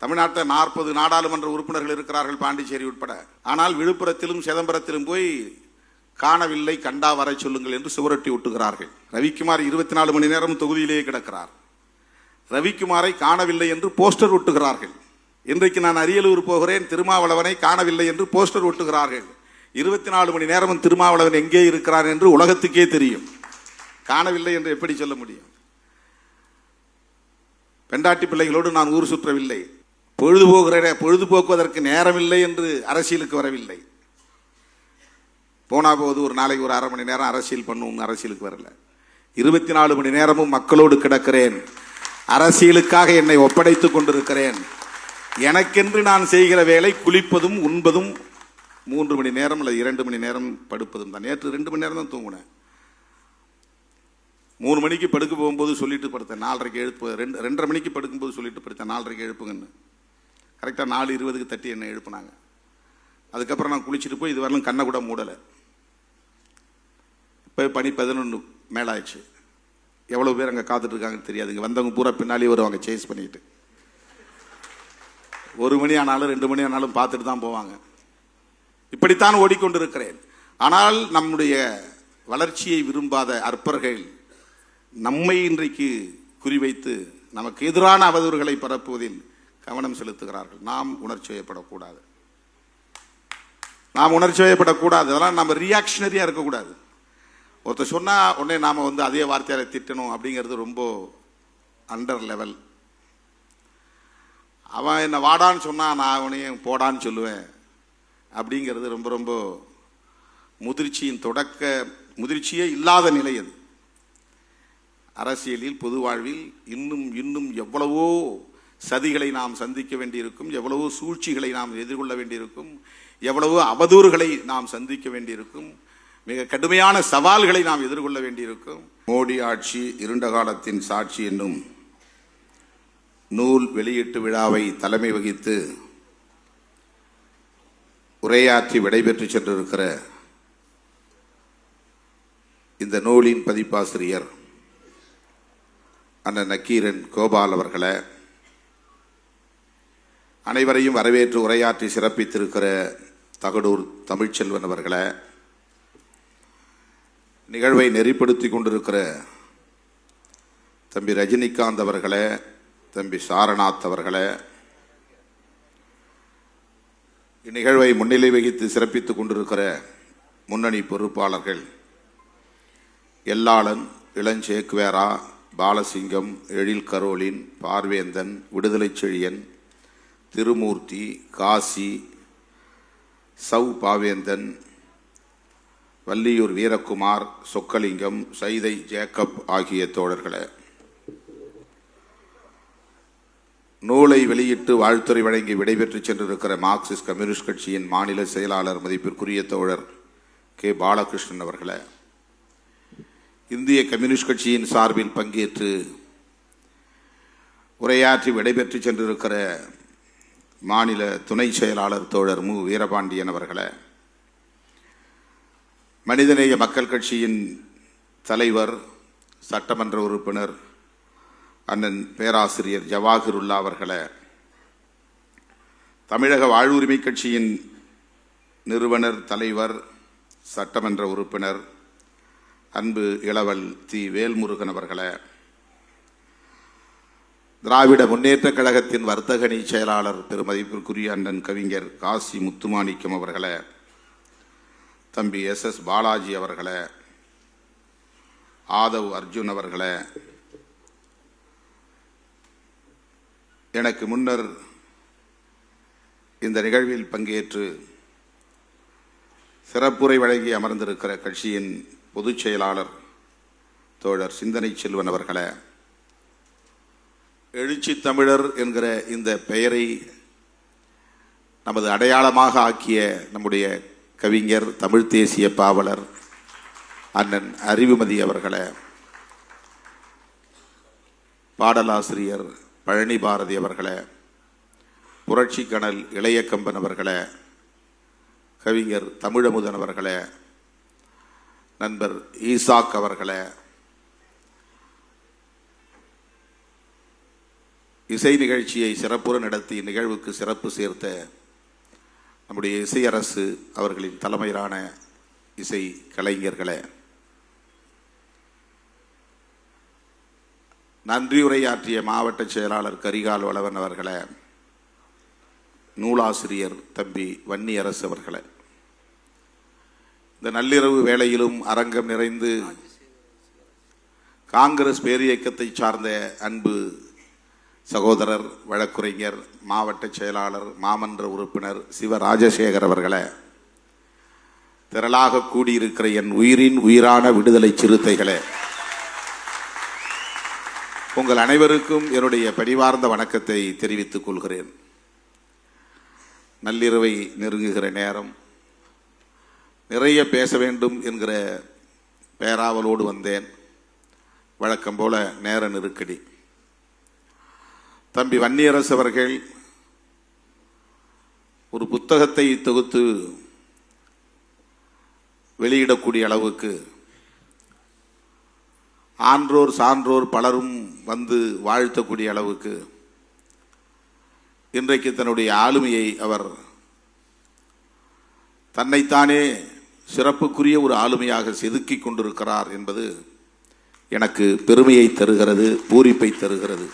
தமிழ்நாட்டில் 40 நாடாளுமன்ற உறுப்பினர்கள் இருக்கிறார்கள், பாண்டிச்சேரி உட்பட. ஆனால் விழுப்புரத்திலும் சிதம்பரத்திலும் போய் காணவில்லை, கண்டா வர சொல்லுங்கள் என்று சுவரொட்டி ஒட்டுகிறார்கள். ரவிக்குமார் 24 மணி நேரம் தொகுதியிலேயே கிடக்கிறார். ரவிக்குமாரை காணவில்லை என்று போஸ்டர் ஒட்டுகிறார்கள். இன்றைக்கு நான் அரியலூர் போகிறேன், திருமாவளவனை காணவில்லை என்று போஸ்டர் ஒட்டுகிறார்கள். 24 மணி நேரமும் திருமாவளவன் எங்கே இருக்கிறார் என்று உலகத்துக்கே தெரியும். காணவில்லை என்று எப்படி சொல்ல முடியும்? பெண்டாட்டி பிள்ளைகளோடு நான் ஊர் சுற்றவில்லை, பொழுதுபோக்குவதற்கு நேரமில்லை என்று அரசியலுக்கு வரவில்லை. போனா போது ஒரு நாளைக்கு ஒரு 1/2 மணி நேரம் அரசியல் பண்ணுவோம், அரசியலுக்கு வரல. 24 மணி நேரமும் மக்களோடு கிடக்கிறேன். அரசியலுக்காக என்னை ஒப்படைத்துக் கொண்டிருக்கிறேன். எனக்கென்று நான் செய்கிற வேலை குளிப்பதும் உண்பதும் 3 மணி நேரம் அல்லது 2 மணி நேரம் படுப்பதும் தான். நேற்று 2 மணி நேரம் தான் தூங்கினேன். 3 மணிக்கு படுக்க போகும்போது சொல்லிட்டு படுத்தேன், 4:30க்கு எழுப்பு. 2:30 மணிக்கு படுக்கும்போது சொல்லிட்டு படுத்தேன், 4:30க்கு எழுப்புங்கன்னு. கரெக்டாக 4:20க்கு தட்டி என்னை எழுப்புனாங்க. அதுக்கப்புறம் நான் குளிச்சுட்டு போய் இது வரலும் கண்ணை கூட மூடலை. இப்போ பனி 11 மேலாயிடுச்சு. எவ்வளோ பேர் அங்கே காத்துட்டு இருக்காங்கன்னு தெரியாது. இங்கே வந்தவங்க பூரா பின்னாலே வருவாங்க சேஸ் பண்ணிட்டு. 1 மணி ஆனாலும் 2 மணி ஆனாலும் பார்த்துட்டு தான் போவாங்க. இப்படித்தான் ஓடிக்கொண்டிருக்கிறேன். ஆனால் நம்முடைய வளர்ச்சியை விரும்பாத அற்பர்கள் நம்மை இன்றைக்கு குறிவைத்து நமக்கு எதிரான அவதூறுகளை பரப்புவதில் கவனம் செலுத்துகிறார்கள். நாம் உணர்ச்சி வயப்படக்கூடாது. அதெல்லாம் நம்ம ரியாக்ஷனரியாக இருக்கக்கூடாது. ஒருத்தர் சொன்னால் உடனே நாம் அதே வார்த்தையால் திட்டணும் அப்படிங்கிறது ரொம்ப அண்டர் லெவல். அவன் என்ன வாடான்னு சொன்னால் நான் அவனையும் போடான்னு சொல்லுவேன் அப்படிங்கிறது ரொம்ப ரொம்ப முதிர்ச்சியே இல்லாத நிலை அது. அரசியலில், பொது வாழ்வில் இன்னும் எவ்வளவோ சதிகளை நாம் சந்திக்க வேண்டியிருக்கும், எவ்வளவோ சூழ்ச்சிகளை நாம் எதிர்கொள்ள வேண்டியிருக்கும், எவ்வளவோ அவதூறுகளை நாம் சந்திக்க வேண்டியிருக்கும், மிக கடுமையான சவால்களை நாம் எதிர்கொள்ள வேண்டியிருக்கும். மோடி ஆட்சி இருண்ட காலத்தின் சாட்சி என்னும் நூல் வெளியீட்டு விழாவை தலைமை வகித்து உரையாற்றி விடைபெற்று சென்றிருக்கிற இந்த நூலின் பதிப்பாசிரியர் அண்ணன் நக்கீரன் கோபால் அவர்களே, அனைவரையும் வரவேற்று உரையாற்றி சிறப்பித்திருக்கிற தகடூர் தமிழ்ச்செல்வன் அவர்களே, நிகழ்வை நெறிப்படுத்தி கொண்டிருக்கிற தம்பி ரஜினிகாந்த் அவர்களே, தம்பி சாரநாத் அவர்களே, இந்நிகழ்வை முன்னிலை வகித்து சிறப்பித்துக் கொண்டிருக்கிற முன்னணி பொறுப்பாளர்கள் எல்லாளன், இளஞ்சேக்குவேரா, பாலசிங்கம், எழில் கரோலின், பார்வேந்தன், விடுதலை செழியன், திருமூர்த்தி, காசி, சௌ பாவேந்தன், வள்ளியூர் வீரகுமார், சொக்கலிங்கம், சைதை ஜேக்கப் ஆகிய தோழர்களே, நூலை வெளியிட்டு வாழ்த்துறை வழங்கி விடைபெற்று சென்றிருக்கிற மார்க்சிஸ்ட் கம்யூனிஸ்ட் கட்சியின் மாநில செயலாளர் மதிப்பிற்குரிய தோழர் கே பாலகிருஷ்ணன் அவர்களே, இந்திய கம்யூனிஸ்ட் கட்சியின் சார்பில் பங்கேற்று உரையாற்றி விடைபெற்று சென்றிருக்கிற மாநில துணை செயலாளர் தோழர் மு வீரபாண்டியன் அவர்களே, மனிதநேய மக்கள் கட்சியின் தலைவர் சட்டமன்ற உறுப்பினர் அண்ணன் பேராசிரியர் ஜவாஹிருல்லா அவர்களே, தமிழக வாழ்வுரிமை கட்சியின் நிறுவனர் தலைவர் சட்டமன்ற உறுப்பினர் அன்பு இளவல் தி வேல்முருகன் அவர்களே, திராவிட முன்னேற்ற கழகத்தின் வர்த்தகணி செயலாளர் பெருமதிப்பிற்குரிய அண்ணன் கவிஞர் காசி முத்துமாணிக்கம் அவர்களே, தம்பி SS பாலாஜி அவர்களே, ஆதவ் அர்ஜுன் அவர்களே, எனக்கு முன்னர் இந்த நிகழ்வில் பங்கேற்று சிறப்புரை வழங்கி அமர்ந்திருக்கிற கட்சியின் பொதுச் செயலாளர் தோழர் சிந்தனை செல்வன் அவர்களே, எழுச்சி தமிழர் என்கிற இந்த பெயரை நமது அடையாளமாக ஆக்கிய நம்முடைய கவிஞர், தமிழ் தேசிய பாவலர் அண்ணன் அறிவுமதி அவர்களே, பாடலாசிரியர் பழனி பாரதி அவர்களே, புரட்சி கணல் இளையக்கம்பன் அவர்களே, கவிஞர் தமிழமுதன் அவர்களே, நண்பர் ஈசாக் அவர்களே, இசை நிகழ்ச்சியை சிறப்புற நடத்தி நிகழ்வுக்கு சிறப்பு சேர்த்த நம்முடைய இசையரசு அவர்களின் தலைமையிலான இசை கலைஞர்களே, நன்றியுரையாற்றிய மாவட்ட செயலாளர் கரிகால் வளவன் அவர்களே, நூலாசிரியர் தம்பி வன்னியரசு அவர்களே, இந்த நள்ளிரவு வேளையிலும் அரங்கம் நிறைந்து காங்கிரஸ் பேரியக்கத்தை சார்ந்த அன்பு சகோதரர் வழக்குரைஞர் மாவட்ட செயலாளர் மாமன்ற உறுப்பினர் சிவ ராஜசேகர் அவர்களே, திரளாக கூடியிருக்கிற என் உயிரின் உயிரான விடுதலை சிறுத்தைகளே, உங்கள் அனைவருக்கும் என்னுடைய பணிவார்ந்த வணக்கத்தை தெரிவித்துக் கொள்கிறேன். நள்ளிரவை நெருங்குகிற நேரம், நிறைய பேச வேண்டும் என்கிற பேராவலோடு வந்தேன். வழக்கம் போல நேர நெருக்கடி. தம்பி வன்னியரசு அவர்கள் ஒரு புத்தகத்தை தொகுத்து வெளியிடக்கூடிய அளவுக்கு ஆன்றோர் சான்றோர் பலரும் வந்து வாழ்த்தக்கூடிய அளவுக்கு இன்றைக்கு தன்னுடைய ஆளுமையை அவர் தன்னைத்தானே சிறப்புக்குரிய ஒரு ஆளுமையாக செதுக்கிக் கொண்டிருக்கிறார் என்பது எனக்கு பெருமையை தருகிறது, பூரிப்பை தருகிறது.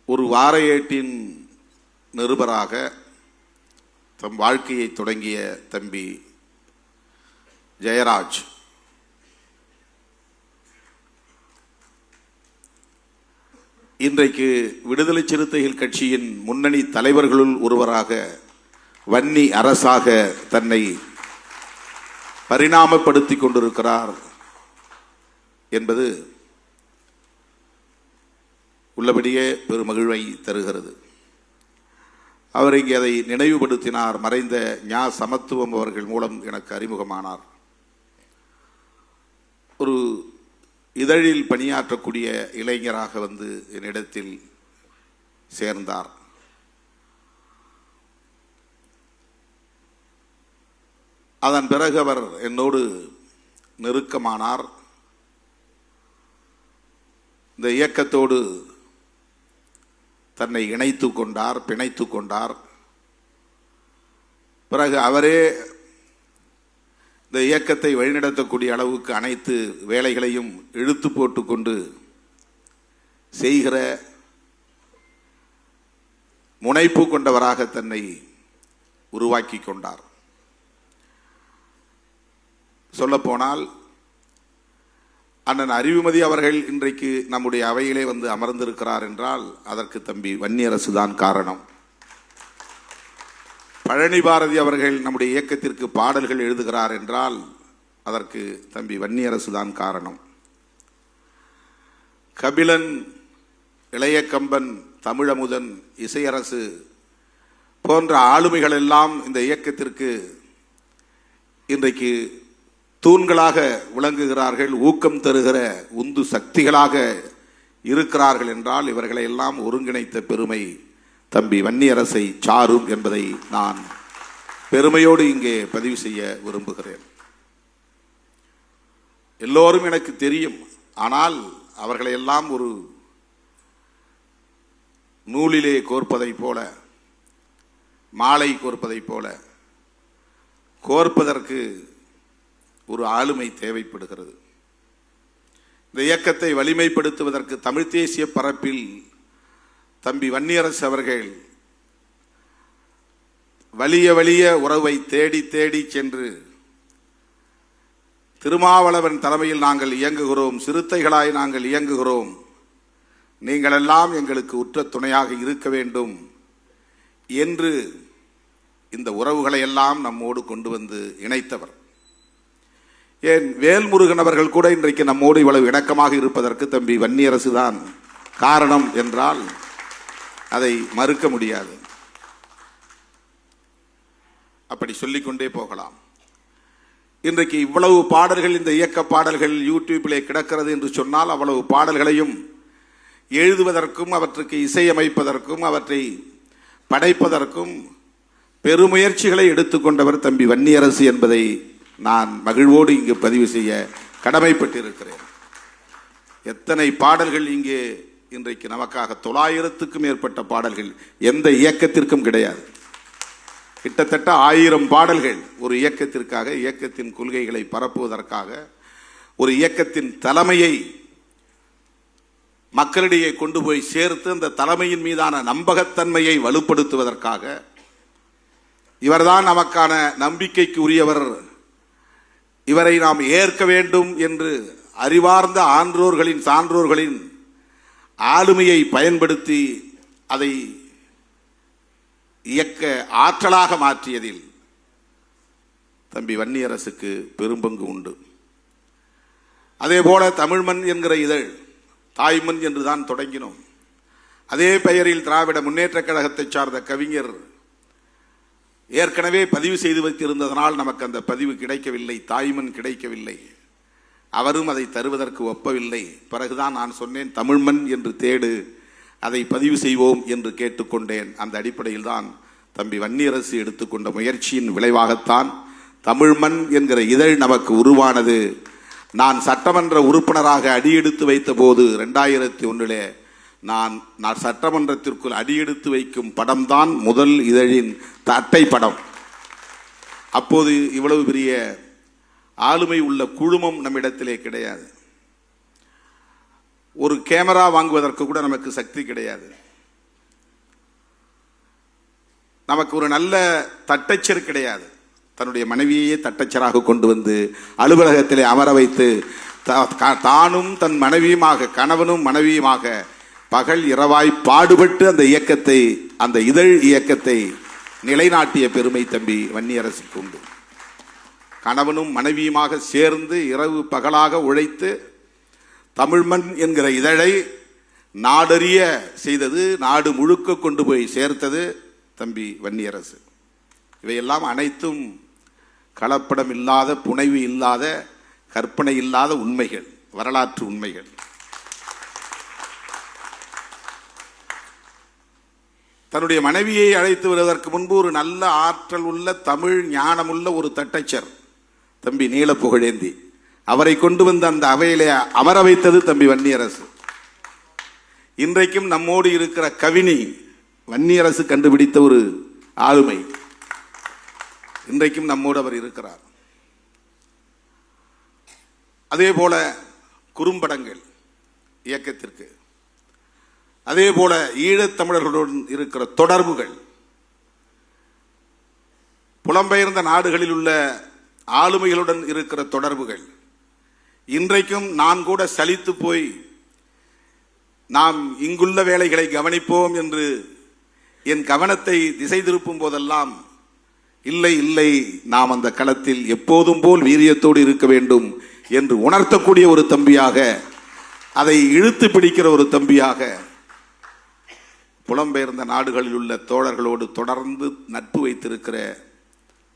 ஒரு வார ஏட்டின் நிருபராக தம் வாழ்க்கையை தொடங்கிய தம்பி ஜெயராஜ் இன்றைக்கு விடுதலை சிறுத்தைகள் கட்சியின் முன்னணி தலைவர்களுள் ஒருவராக வன்னி அரசாக தன்னை பரிணாமப்படுத்திக் கொண்டிருக்கிறார் என்பது உள்ளபடியே பெருமகிழ்வை தருகிறது. அவர் இங்கே அதை நினைவுபடுத்தினார். மறைந்த ஞா சமத்துவம் அவர்கள் மூலம் எனக்கு அறிமுகமானார். ஒரு இதழில் பணியாற்றக்கூடிய இளைஞராக வந்து என்னிடத்தில் சேர்ந்தார். அதன் பிறகு அவர் என்னோடு நெருக்கமானார். இந்த இயக்கத்தோடு தன்னை இணைத்து கொண்டார், பிணைத்து கொண்டார். பிறகு அவரே இந்த இயக்கத்தை வழிநடத்தக்கூடிய அளவுக்கு அனைத்து வேலைகளையும் இழுத்து போட்டுக்கொண்டு செய்கிற முனைப்பு கொண்டவராக தன்னை உருவாக்கி கொண்டார். சொல்லப்போனால் அண்ணன் அறிவுமதி அவர்கள் இன்றைக்கு நம்முடைய அவையிலே வந்து அமர்ந்திருக்கிறார் என்றால் அதற்கு தம்பி வன்னியரசு தான் காரணம். பழனி பாரதி அவர்கள் நம்முடைய இயக்கத்திற்கு பாடல்கள் எழுதுகிறார் என்றால் அதற்கு தம்பி வன்னியரசு தான் காரணம். கபிலன், இளைய கம்பன், தமிழமுதன், இசையரசு போன்ற ஆளுமைகள் எல்லாம் இந்த இயக்கத்திற்கு இன்றைக்கு தூண்களாக விளங்குகிறார்கள், ஊக்கம் தருகிற உந்து சக்திகளாக இருக்கிறார்கள் என்றால் இவர்களை எல்லாம் ஒருங்கிணைத்த பெருமை தம்பி வன்னியரசை சாரும் என்பதை நான் பெருமையோடு இங்கே பதிவு செய்ய விரும்புகிறேன். எல்லோரும் எனக்கு தெரியும். ஆனால் அவர்களை எல்லாம் ஒரு நூலிலே கோர்ப்பதை போல, மாலை கோர்ப்பதை போல கோர்ப்பதற்கு ஒரு ஆளுமை தேவைப்படுகிறது. இந்த இயக்கத்தை வலிமைப்படுத்துவதற்கு தமிழ் தேசிய பரப்பில் தம்பி வன்னியரசு அவர்கள் வலிய வலிய உறவை தேடி தேடி சென்று திருமாவளவன் தலைமையில் நாங்கள் இயங்குகிறோம், சிறுத்தைகளாய் நாங்கள் இயங்குகிறோம், நீங்கள் எல்லாம் எங்களுக்கு உற்ற துணையாக இருக்க வேண்டும் என்று இந்த உறவுகளை எல்லாம் நம்மோடு கொண்டு வந்து இணைத்தவர். ஏன் வேல்முருகன் அவர்கள் கூட இன்றைக்கு நம்மோடு இவ்வளவு இணக்கமாக இருப்பதற்கு தம்பி வன்னியரசு தான் காரணம் என்றால் அதை மறுக்க முடியாது. அப்படி சொல்லிக்கொண்டே போகலாம். இன்றைக்கு இவ்வளவு பாடல்கள், இந்த இயக்க பாடல்கள் யூடியூப்பிலே கிடக்கிறது என்று சொன்னால் அவ்வளவு பாடல்களையும் எழுதுவதற்கும் அவற்றுக்கு இசையமைப்பதற்கும் அவற்றை படைப்பதற்கும் பெருமுயற்சிகளை எடுத்துக்கொண்டவர் தம்பி வன்னியரசு என்பதை நான் மகிழ்வோடு இங்கு பதிவு செய்ய கடமைப்பட்டிருக்கிறேன். எத்தனை பாடல்கள் இங்கே இன்றைக்கு நமக்காக 900க்கும் மேற்பட்ட பாடல்கள் எந்த இயக்கத்திற்கும் கிடையாது. கிட்டத்தட்ட 1000 பாடல்கள் ஒரு இயக்கத்திற்காக, இயக்கத்தின் கொள்கைகளை பரப்புவதற்காக, ஒரு இயக்கத்தின் தலைமையை மக்களிடையே கொண்டு போய் சேர்த்து அந்த தலைமையின் மீதான நம்பகத்தன்மையை வலுப்படுத்துவதற்காக, இவர்தான் நமக்கான நம்பிக்கைக்கு உரியவர், இவரை நாம் ஏற்க வேண்டும் என்று அறிவார்ந்த ஆன்றோர்களின் சான்றோர்களின் ஆளுமையை பயன்படுத்தி அதை இயக்க ஆற்றலாக மாற்றியதில் தம்பி வன்னியரசுக்கு பெரும்பங்கு உண்டு. அதே போல தமிழ்மண் என்கிற இதழ் தாய்மண் என்றுதான் தொடங்கினோம். அதே பெயரில் திராவிட முன்னேற்ற கழகத்தை சார்ந்த கவிஞர் ஏற்கனவே பதிவு செய்து வைத்திருந்ததனால் நமக்கு அந்த பதிவு கிடைக்கவில்லை, தாய்மண் கிடைக்கவில்லை. அவரும் அதை தருவதற்கு ஒப்பவில்லை. பிறகுதான் நான் சொன்னேன், தமிழ்மண் என்று தேடு, அதை பதிவு செய்வோம் என்று கேட்டுக்கொண்டேன். அந்த அடிப்படையில் தான் தம்பி வன்னியரசு எடுத்துக்கொண்ட முயற்சியின் விளைவாகத்தான் தமிழ்மண் என்கிற இதழ் நமக்கு உருவானது. நான் சட்டமன்ற உறுப்பினராக அடியெடுத்து வைத்த போது 2001 நான் சட்டமன்றத்திற்குள் அடியெடுத்து வைக்கும் படம்தான் முதல் இதழின் அட்டை படம். அப்போது இவ்வளவு பெரிய ஆளுமை உள்ள குழுமம் நம்மிடத்திலே கிடையாது. ஒரு கேமரா வாங்குவதற்கு கூட நமக்கு சக்தி கிடையாது. நமக்கு ஒரு நல்ல தட்டச்சர் கிடையாது. தன்னுடைய மனைவியையே தட்டச்சராக கொண்டு வந்து அலுவலகத்திலே அமர வைத்து தானும் தன் மனைவியுமாக, கணவனும் மனைவியுமாக பகல் இரவாய் பாடுபட்டு அந்த இயக்கத்தை, அந்த இதழ் இயக்கத்தை நிலைநாட்டிய பெருமை தம்பி வன்னியரசுக்கு உண்டு. கணவனும் மனைவியுமாக சேர்ந்து இரவு பகலாக உழைத்து தமிழ்மண் என்கிற இதழை நாடறிய செய்தது, நாடு முழுக்க கொண்டு போய் சேர்த்தது தம்பி வன்னியரசு. இவையெல்லாம் அனைத்தும் கலப்படம் இல்லாத, புனைவு இல்லாத, கற்பனை இல்லாத உண்மைகள், வரலாற்று உண்மைகள். தன்னுடைய மனைவியை அழைத்து வருவதற்கு முன்பு ஒரு நல்ல ஆற்றல் உள்ள, தமிழ் ஞானமுள்ள ஒரு தட்டச்சர் தம்பி நீல புகழேந்தி, அவரை கொண்டு வந்து அந்த அவையிலே அமர வைத்தது தம்பி வன்னியரசு. இன்றைக்கும் நம்மோடு இருக்கிற கவினி வன்னியரசு கண்டுபிடித்த ஒரு ஆளுமை. இன்றைக்கும் நம்மோடு அவர் இருக்கிறார். அதே போல குறும்படங்கள் இயக்கத்திற்கு, அதே போல ஈழத்தமிழர்களுடன் இருக்கிற தொடர்புகள், புலம்பெயர்ந்த நாடுகளில் உள்ள ஆளுமைகளுடன் இருக்கிற தொடர்புகள், இன்றைக்கும் நான் கூட சலித்து போய் நாம் இங்குள்ள வேலைகளை கவனிப்போம் என்று என் கவனத்தை திசை திருப்பும் போதெல்லாம், இல்லை இல்லை, நாம் அந்த களத்தில் எப்போதும் போல் வீரியத்தோடு இருக்க வேண்டும் என்று உணர்த்தக்கூடிய ஒரு தம்பியாக, அதை இழுத்து பிடிக்கிற ஒரு தம்பியாக, புலம்பெயர்ந்த நாடுகளில் உள்ள தோழர்களோடு தொடர்ந்து நட்பு வைத்திருக்கிற,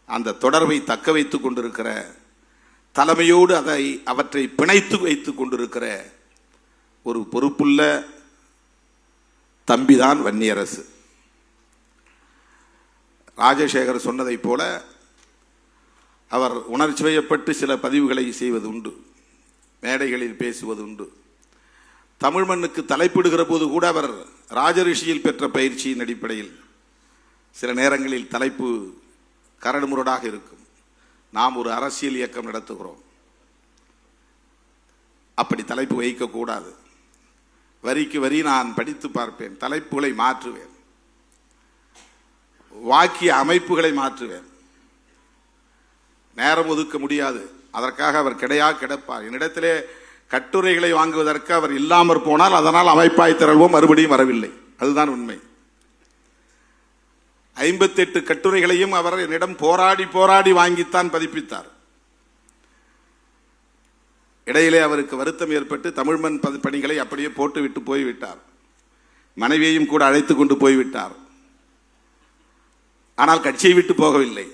அந்த தொடர்பை தக்க வைத்துக் கொண்டிருக்கிற, தலைமையோடு அவற்றை பிணைத்து வைத்துக் கொண்டிருக்கிற ஒரு பொறுப்புள்ள தம்பிதான் வன்னியரசு. ராஜசேகர் சொன்னதை போல அவர் உணர்ச்சி வயப்பட்டு சில பதிவுகளை செய்வது உண்டு, மேடைகளில் பேசுவது உண்டு. தமிழ் மண்ணுக்கு தலைப்பிடுகிற போது கூட அவர் ராஜரிஷியில் பெற்ற பயிற்சியின் அடிப்படையில் சில நேரங்களில் தலைப்பு கரடுமுரடாக இருக்கும். நாம் ஒரு அரசியல் இயக்கம் நடத்துகிறோம், அப்படி தலைப்பு வைக்கக்கூடாது. வரிக்கு வரி நான் படித்து பார்ப்பேன், தலைப்புகளை மாற்றுவேன், வாக்கிய அமைப்புகளை மாற்றுவேன். நேரம் ஒதுக்க முடியாது, அதற்காக அவர் கிடப்பார். என்னிடத்திலே கட்டுரைகளை வாங்குவதற்கு அவர் இல்லாமற் போனால் அதனால் அமைப்பாய் திரள்வோம், மறுபடியும் வரவில்லை. அதுதான் உண்மை. 58 கட்டுரைகளையும் அவர் என்னிடம் போராடி போராடி வாங்கித்தான் பதிப்பித்தார். இடையிலே அவருக்கு வருத்தம் ஏற்பட்டு தமிழ்மண் பணிகளை அப்படியே போட்டுவிட்டு போய்விட்டார். மனைவியையும் கூட அழைத்து கொண்டு போய்விட்டார். ஆனால் கட்சியை விட்டு போகவில்லை,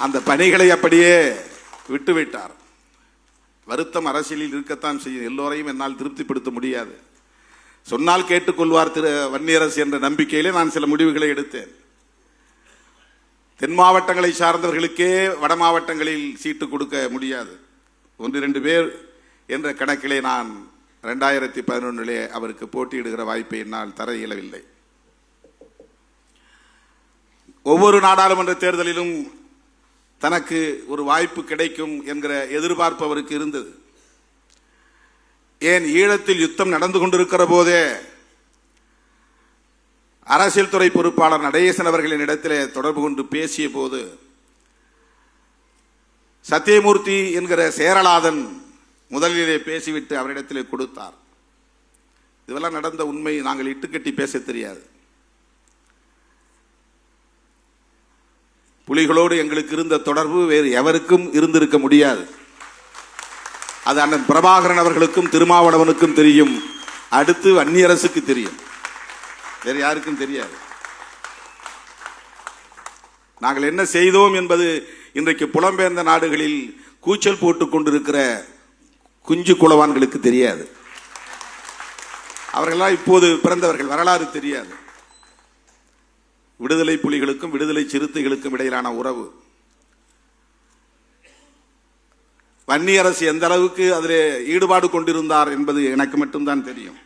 அந்த பணிகளை அப்படியே விட்டுவிட்டார். வருத்தம் அரசியலில் இருக்கத்தான் செய்யும். எல்லோரையும் என்னால் திருப்திப்படுத்த முடியாது. சொன்னால் கேட்டுக்கொள்வார் திரு வன்னியரசு என்ற நம்பிக்கையிலே நான் சில முடிவுகளை எடுத்தேன். தென் மாவட்டங்களை சார்ந்தவர்களுக்கே வட மாவட்டங்களில் சீட்டு கொடுக்க முடியாது. 1-2 பேர் என்ற கணக்கிலே நான் 2011 அவருக்கு போட்டியிடுகிற வாய்ப்பை என்னால் தர இயலவில்லை. ஒவ்வொரு நாடாளுமன்ற தேர்தலிலும் தனக்கு ஒரு வாய்ப்பு கிடைக்கும் என்கிற எதிர்பார்ப்பு அவருக்கு இருந்தது. ஏன் ஈழத்தில் யுத்தம் நடந்து கொண்டிருக்கிற போதே அரசியல் துறை பொறுப்பாளர் நடேசன் அவர்களின் இடத்திலே தொடர்பு கொண்டு பேசிய போது சத்தியமூர்த்தி என்கிற சேரலாதன் முதலிலே பேசிவிட்டு அவரிடத்திலே கொடுத்தார். இதெல்லாம் நடந்த உண்மை. நாங்கள் இட்டுக்கட்டி பேச தெரியாது. புலிகளோடு எங்களுக்கு இருந்த தொடர்பு வேறு எவருக்கும் இருந்திருக்க முடியாது. அது அண்ணன் பிரபாகரன் அவர்களுக்கும் திருமாவளவனுக்கும் தெரியும். அடுத்து வன்னியரசுக்கு தெரியும். வேறு யாருக்கும் தெரியாது. நாங்கள் என்ன செய்தோம் என்பது இன்றைக்கு புலம்பெயர்ந்த நாடுகளில் கூச்சல் போட்டுக் கொண்டிருக்கிற குஞ்சு குளவான்களுக்கு தெரியாது. அவர்களெல்லாம் இப்போது பிறந்தவர்கள், வரலாறு தெரியாது. விடுதலை புலிகளுக்கும் விடுதலை சிறுத்தைகளுக்கும் இடையிலான உறவு, வன்னியரசு எந்த அளவுக்கு அதில் ஈடுபாடு கொண்டிருந்தார் என்பது எனக்கு மட்டும்தான் தெரியும்.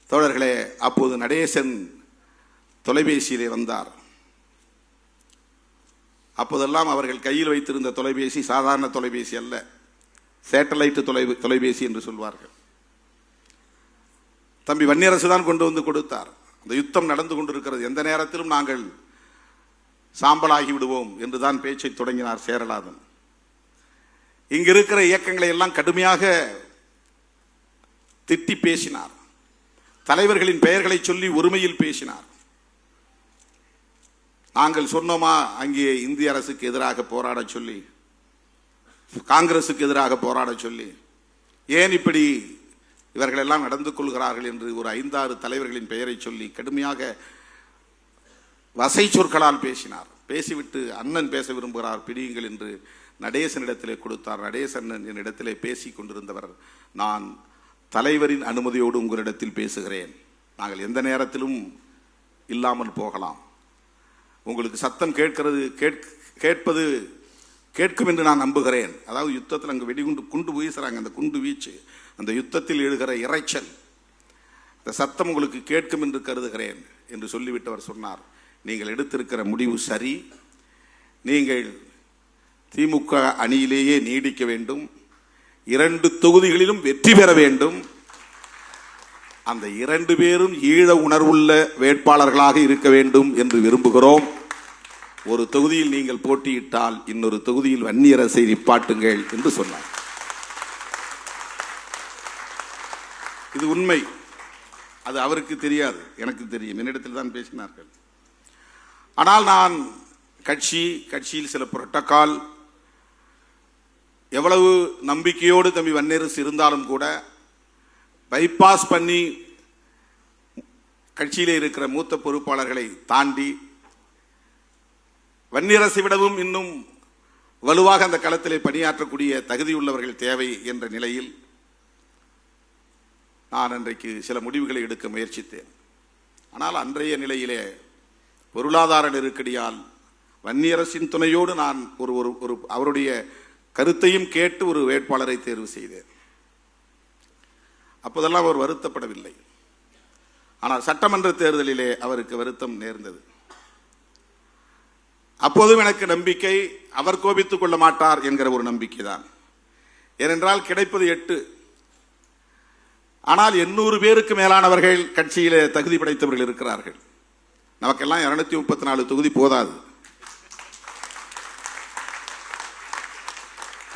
தோழர்களே, அப்போது நடேசன் தொலைபேசியிலே வந்தார். அப்போதெல்லாம் அவர்கள் கையில் வைத்திருந்த தொலைபேசி சாதாரண தொலைபேசி அல்ல, சேட்டலைட் தொலைபேசி என்று சொல்வார்கள். தம்பி வன்னியரசு தான் கொண்டு வந்து கொடுத்தார். அந்த யுத்தம் நடந்து கொண்டிருக்கிறது, எந்த நேரத்திலும் நாங்கள் சாம்பலாகி விடுவோம் என்றுதான் பேச்சை தொடங்கினார் சேரலாதன். இங்க இருக்கிற இயக்கங்களை எல்லாம் கடுமையாக திட்டி பேசினார். தலைவர்களின் பெயர்களை சொல்லி ஒருமையில் பேசினார். நாங்கள் சொன்னோமா அங்கே இந்திய அரசுக்கு எதிராக போராட சொல்லி, காங்கிரசுக்கு எதிராக போராட சொல்லி, ஏன் இப்படி இவர்கள் எல்லாம் நடந்து கொள்கிறார்கள் என்று ஒரு 5-6 தலைவர்களின் பெயரை சொல்லி கடுமையாக வசை சொற்களால் பேசினார். பேசிவிட்டு அண்ணன் பேச விரும்புகிறார், பிடியுங்கள் என்று நடேசனிடத்திலே கொடுத்தார். நடேசன் என்னிடத்திலே பேசி கொண்டிருந்தவர், நான் தலைவரின் அனுமதியோடு உங்களிடத்தில் பேசுகிறேன். நாங்கள் எந்த நேரத்திலும் இல்லாமல் போகலாம். உங்களுக்கு சத்தம் கேட்பது கேட்கும் என்று நான் நம்புகிறேன். அதாவது யுத்தத்தில் அங்கே குண்டு வீசுறாங்க, அந்த குண்டு வீச்சு, அந்த யுத்தத்தில் எழுகிற இறைச்சல், இந்த சத்தம் உங்களுக்கு கேட்கும் என்று கருதுகிறேன் என்று சொல்லிவிட்டவர் சொன்னார், நீங்கள் எடுத்திருக்கிற முடிவு சரி. நீங்கள் திமுக அணியிலேயே நீடிக்க வேண்டும், 2 தொகுதிகளிலும் வெற்றி பெற வேண்டும். அந்த 2 பேரும் ஈழ உணர்வுள்ள வேட்பாளர்களாக இருக்க வேண்டும் என்று விரும்புகிறோம். ஒரு தொகுதியில் நீங்கள் போட்டியிட்டால் இன்னொரு தொகுதியில் வன்னியரசை நிப்பாட்டுங்கள் என்று சொன்னார். இது உண்மை. அது அவருக்கு தெரியாது, எனக்கு தெரியும். என்னிடத்தில் தான் பேசினார்கள். ஆனால் நான் கட்சியில் சில புரோட்டோகால், எவ்வளவு நம்பிக்கையோடு தம்பி வன்னியரசு இருந்தாலும் கூட பைபாஸ் பண்ணி கட்சியிலே இருக்கிற மூத்த பொறுப்பாளர்களை தாண்டி வன்னியரசை விடவும் இன்னும் வலுவாக அந்த களத்திலே பணியாற்றக்கூடிய தகுதியுள்ளவர்கள் தேவை என்ற நிலையில் நான் அன்றைக்கு சில முடிவுகளை எடுக்க முயற்சித்தேன். ஆனால் அன்றைய நிலையிலே பொருளாதார நெருக்கடியால் வன்னியரசின் துணையோடு நான் ஒரு அவருடைய கருத்தையும் கேட்டு ஒரு வேட்பாளரை தேர்வு செய்தேன். அப்போதெல்லாம் அவர் வருத்தப்படவில்லை. ஆனால் சட்டமன்ற தேர்தலிலே அவருக்கு வருத்தம் நேர்ந்தது. அப்போதும் எனக்கு நம்பிக்கை, அவர் கோபித்துக் கொள்ள மாட்டார் என்கிற ஒரு நம்பிக்கை தான். ஏனென்றால் கிடைப்பது 8, ஆனால் 800 பேருக்கு மேலானவர்கள் கட்சியிலே தகுதி படைத்தவர்கள் இருக்கிறார்கள். நமக்கெல்லாம் 234 தொகுதி போதாது.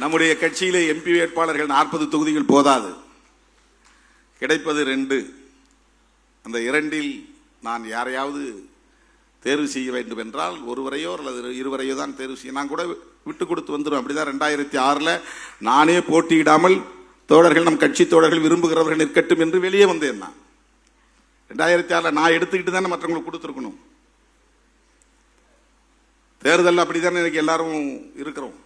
நம்முடைய கட்சியிலே எம்பி வேட்பாளர்கள் 40 தொகுதிகள் போதாது. கிடைப்பது 2. அந்த 2இல் நான் யாரையாவது தேர்வு செய்ய வேண்டும் என்றால் ஒருவரையோ அல்லது 2வரையோ தான் தேர்வு செய்ய. நான் கூட விட்டு கொடுத்து வந்துடும். அப்படிதான் 2006 நானே போட்டியிடாமல் தோழர்கள், நம் கட்சி தோழர்கள் விரும்புகிறவர்கள் நிற்கட்டும் என்று வெளியே வந்தேன். நான் 2006 நான் எடுத்துக்கிட்டு தானே மற்றவங்களுக்கு கொடுத்துருக்கணும். தேர்தல் அப்படித்தானே எனக்கு எல்லாரும் இருக்கிறோம்.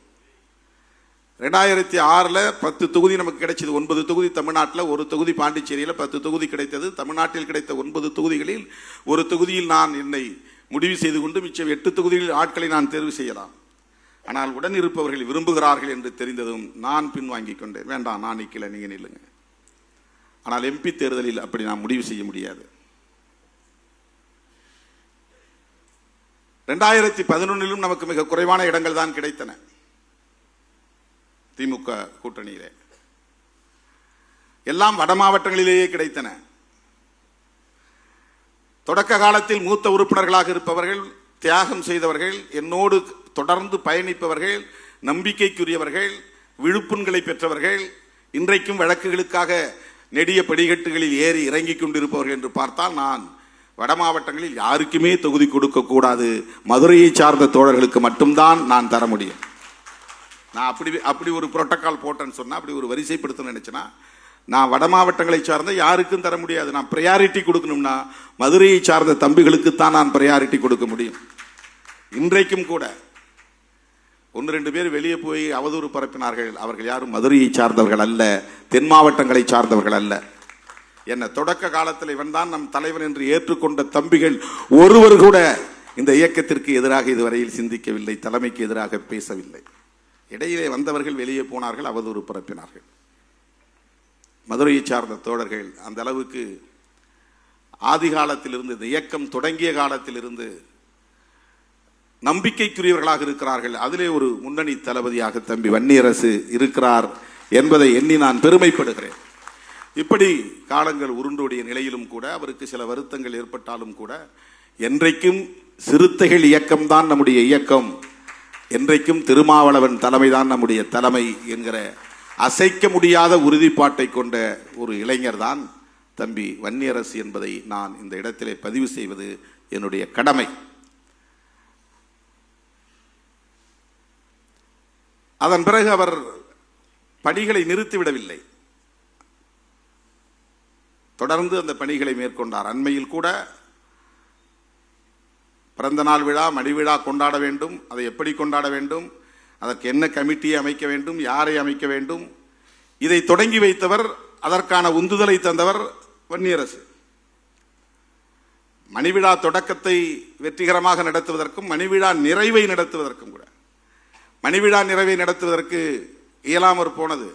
2006 10 தொகுதி நமக்கு கிடைச்சது. 9 தொகுதி தமிழ்நாட்டில், 1 தொகுதி பாண்டிச்சேரியில், 10 தொகுதி கிடைத்தது. தமிழ்நாட்டில் கிடைத்த 9 தொகுதிகளில் 1 தொகுதியில் நான் என்னை முடிவு செய்து கொண்டு மிச்சம் 8 தொகுதிகளில் ஆட்களை நான் தேர்வு செய்யலாம். ஆனால் உடன் இருப்பவர்கள் விரும்புகிறார்கள் என்று தெரிந்ததும் நான் பின்வாங்கிக் கொண்டேன். வேண்டாம், நான் நிக்கல, நீங்க நில்லுங்க. ஆனால் எம்பி தேர்தலில் அப்படி நாம் முடிவு செய்ய முடியாது. 2011 நமக்கு மிக குறைவான இடங்கள் தான் கிடைத்தன. திமுக கூட்டணியிலே எல்லாம் வட மாவட்டங்களிலேயே கிடைத்தன. தொடக்க காலத்தில் மூத்த உறுப்பினர்களாக இருப்பவர்கள், தியாகம் செய்தவர்கள், என்னோடு தொடர்ந்து பயணிப்பவர்கள், நம்பிக்கைக்குரியவர்கள், விழுப்புண்களை பெற்றவர்கள், இன்றைக்கும் வழக்குகளுக்காக நெடிய படிக்கட்டுகளில் ஏறி இறங்கிக் கொண்டிருப்பவர்கள் என்று பார்த்தால் நான் வட மாவட்டங்களில் யாருக்குமே தொகுதி கொடுக்க கூடாது, மதுரையை சார்ந்த தோழர்களுக்கு மட்டும்தான் நான் தர முடியும். நான் அப்படி ஒரு புரோட்டோகால் போட்டேன்னு சொன்னா, அப்படி ஒரு வரிசைப்படுத்த நினைச்சேன்னா, நான் வட மாவட்டங்களை சார்ந்த யாருக்கும் தர முடியாது. நான் பிரையாரிட்டி கொடுக்கணும்னா மதுரையை சார்ந்த தம்பிகளுக்குத்தான் நான் பிரையாரிட்டி கொடுக்க முடியும். இன்றைக்கும் கூட 1-2 பேர் வெளியே போய் அவதூறு பரப்பினார்கள். அவர்கள் யாரும் மதுரையை சார்ந்தவர்கள் அல்ல, தென் மாவட்டங்களை சார்ந்தவர்கள் அல்ல. என்ன தொடக்க காலத்தில் இவன் தான் நம் தலைவன் என்று ஏற்றுக்கொண்ட தம்பிகள் ஒருவர் கூட இந்த இயக்கத்திற்கு எதிராக இதுவரையில் சிந்திக்கவில்லை, தலைமைக்கு எதிராக பேசவில்லை. இடையிலே வந்தவர்கள் வெளியே போனார்கள், அவதூறு பரப்பினார்கள். மதுரையை சார்ந்த தோழர்கள் அந்த அளவுக்கு ஆதி காலத்திலிருந்து, இந்த இயக்கம் தொடங்கிய காலத்திலிருந்து நம்பிக்கைக்குரியவர்களாக இருக்கிறார்கள். அதிலே ஒரு முன்னணி தளபதியாக தம்பி வன்னியரசு இருக்கிறார் என்பதை எண்ணி நான் பெருமைப்படுகிறேன். இப்படி காலங்கள் உருண்டோடிய நிலையிலும் கூட அவருக்கு சில வருத்தங்கள் ஏற்பட்டாலும் கூட என்றைக்கும் சிறுத்தைகள் இயக்கம்தான் நம்முடைய இயக்கம், என்றைக்கும் திருமாவளவன் தலைமைதான் நம்முடைய தலைமை என்கிற அசைக்க முடியாத உறுதிப்பாட்டை கொண்ட ஒரு இளைஞர் தான் தம்பி வன்னியரசு என்பதை நான் இந்த இடத்திலே பதிவு செய்வது என்னுடைய கடமை. அதன் பிறகு அவர் பணிகளை நிறுத்திவிடவில்லை, தொடர்ந்து அந்த பணிகளை மேற்கொண்டார். அண்மையில் கூட பிறந்த நாள் விழா, மணி விழா கொண்டாட வேண்டும், அதை எப்படி கொண்டாட வேண்டும், அதற்கு என்ன கமிட்டியை அமைக்க வேண்டும், யாரை அமைக்க வேண்டும், இதை தொடங்கி வைத்தவர், அதற்கான உந்துதலை தந்தவர் வன்னியரசு. மணிவிழா தொடக்கத்தை வெற்றிகரமாக நடத்துவதற்கும் மணிவிழா நிறைவை நடத்துவதற்கும் கூட, மணிவிழா நிறைவை நடத்துவதற்கு இயலாமற் போனது,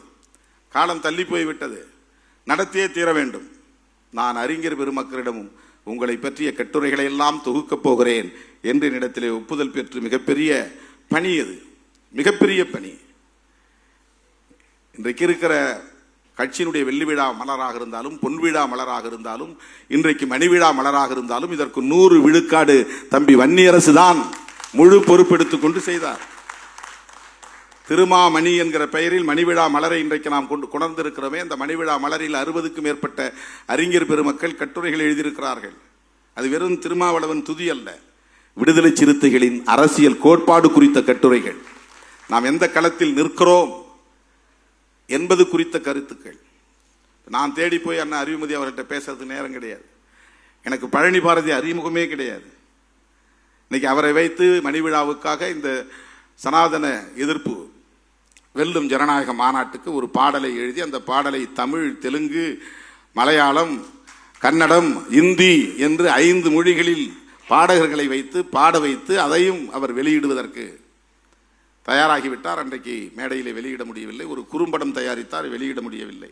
காலம் தள்ளி போய்விட்டது, நடத்தியே தீர வேண்டும். நான் அறிஞர் பெருமக்களிடமும் உங்களை பற்றிய கட்டுரைகளை எல்லாம் தொகுக்கப் போகிறேன் என்று என்னிடத்திலே ஒப்புதல் பெற்று மிகப்பெரிய பணி, அது மிகப்பெரிய பணி. இன்றைக்கு இருக்கிற கட்சியினுடைய வெள்ளி விழா மலராக இருந்தாலும், பொன்விழா மலராக இருந்தாலும், இன்றைக்கு மணிவிழா மலராக இருந்தாலும், இதற்கு 100 விழுக்காடு தம்பி வன்னியரசு தான் முழு பொறுப்பெடுத்துக் கொண்டு செய்தார். திருமாமணி என்கிற பெயரில் மணிவிழா மலரை இன்றைக்கு நாம் கொண்டிருக்கிறோமே, அந்த மணிவிழா மலரில் 60க்கும் மேற்பட்ட அறிஞர் பெருமக்கள் கட்டுரைகள் எழுதியிருக்கிறார்கள். அது வெறும் திருமாவளவன் துதி அல்ல, விடுதலை சிறுத்தைகளின் அரசியல் கோட்பாடு குறித்த கட்டுரைகள், நாம் எந்த களத்தில் நிற்கிறோம் என்பது குறித்த கருத்துக்கள். நான் தேடி போய் அண்ணா அறிவுமதி அவர்கிட்ட பேசுறதுக்கு நேரம் கிடையாது. எனக்கு பழனி பாரதி அறிமுகமே கிடையாது. இன்னைக்கு அவரை வைத்து மணிவிழாவுக்காக இந்த சனாதன எதிர்ப்பு வெல்லும் ஜனநாயக மாநாட்டுக்கு ஒரு பாடலை எழுதி, அந்த பாடலை தமிழ், தெலுங்கு, மலையாளம், கன்னடம், இந்தி என்று 5 மொழிகளில் பாடகர்களை வைத்து பாட வைத்து அதையும் அவர் வெளியிடுவதற்கு தயாராகிவிட்டார். அன்றைக்கு மேடையிலே வெளியிட முடியவில்லை. ஒரு குறும்படம் தயாரித்தார், வெளியிட முடியவில்லை.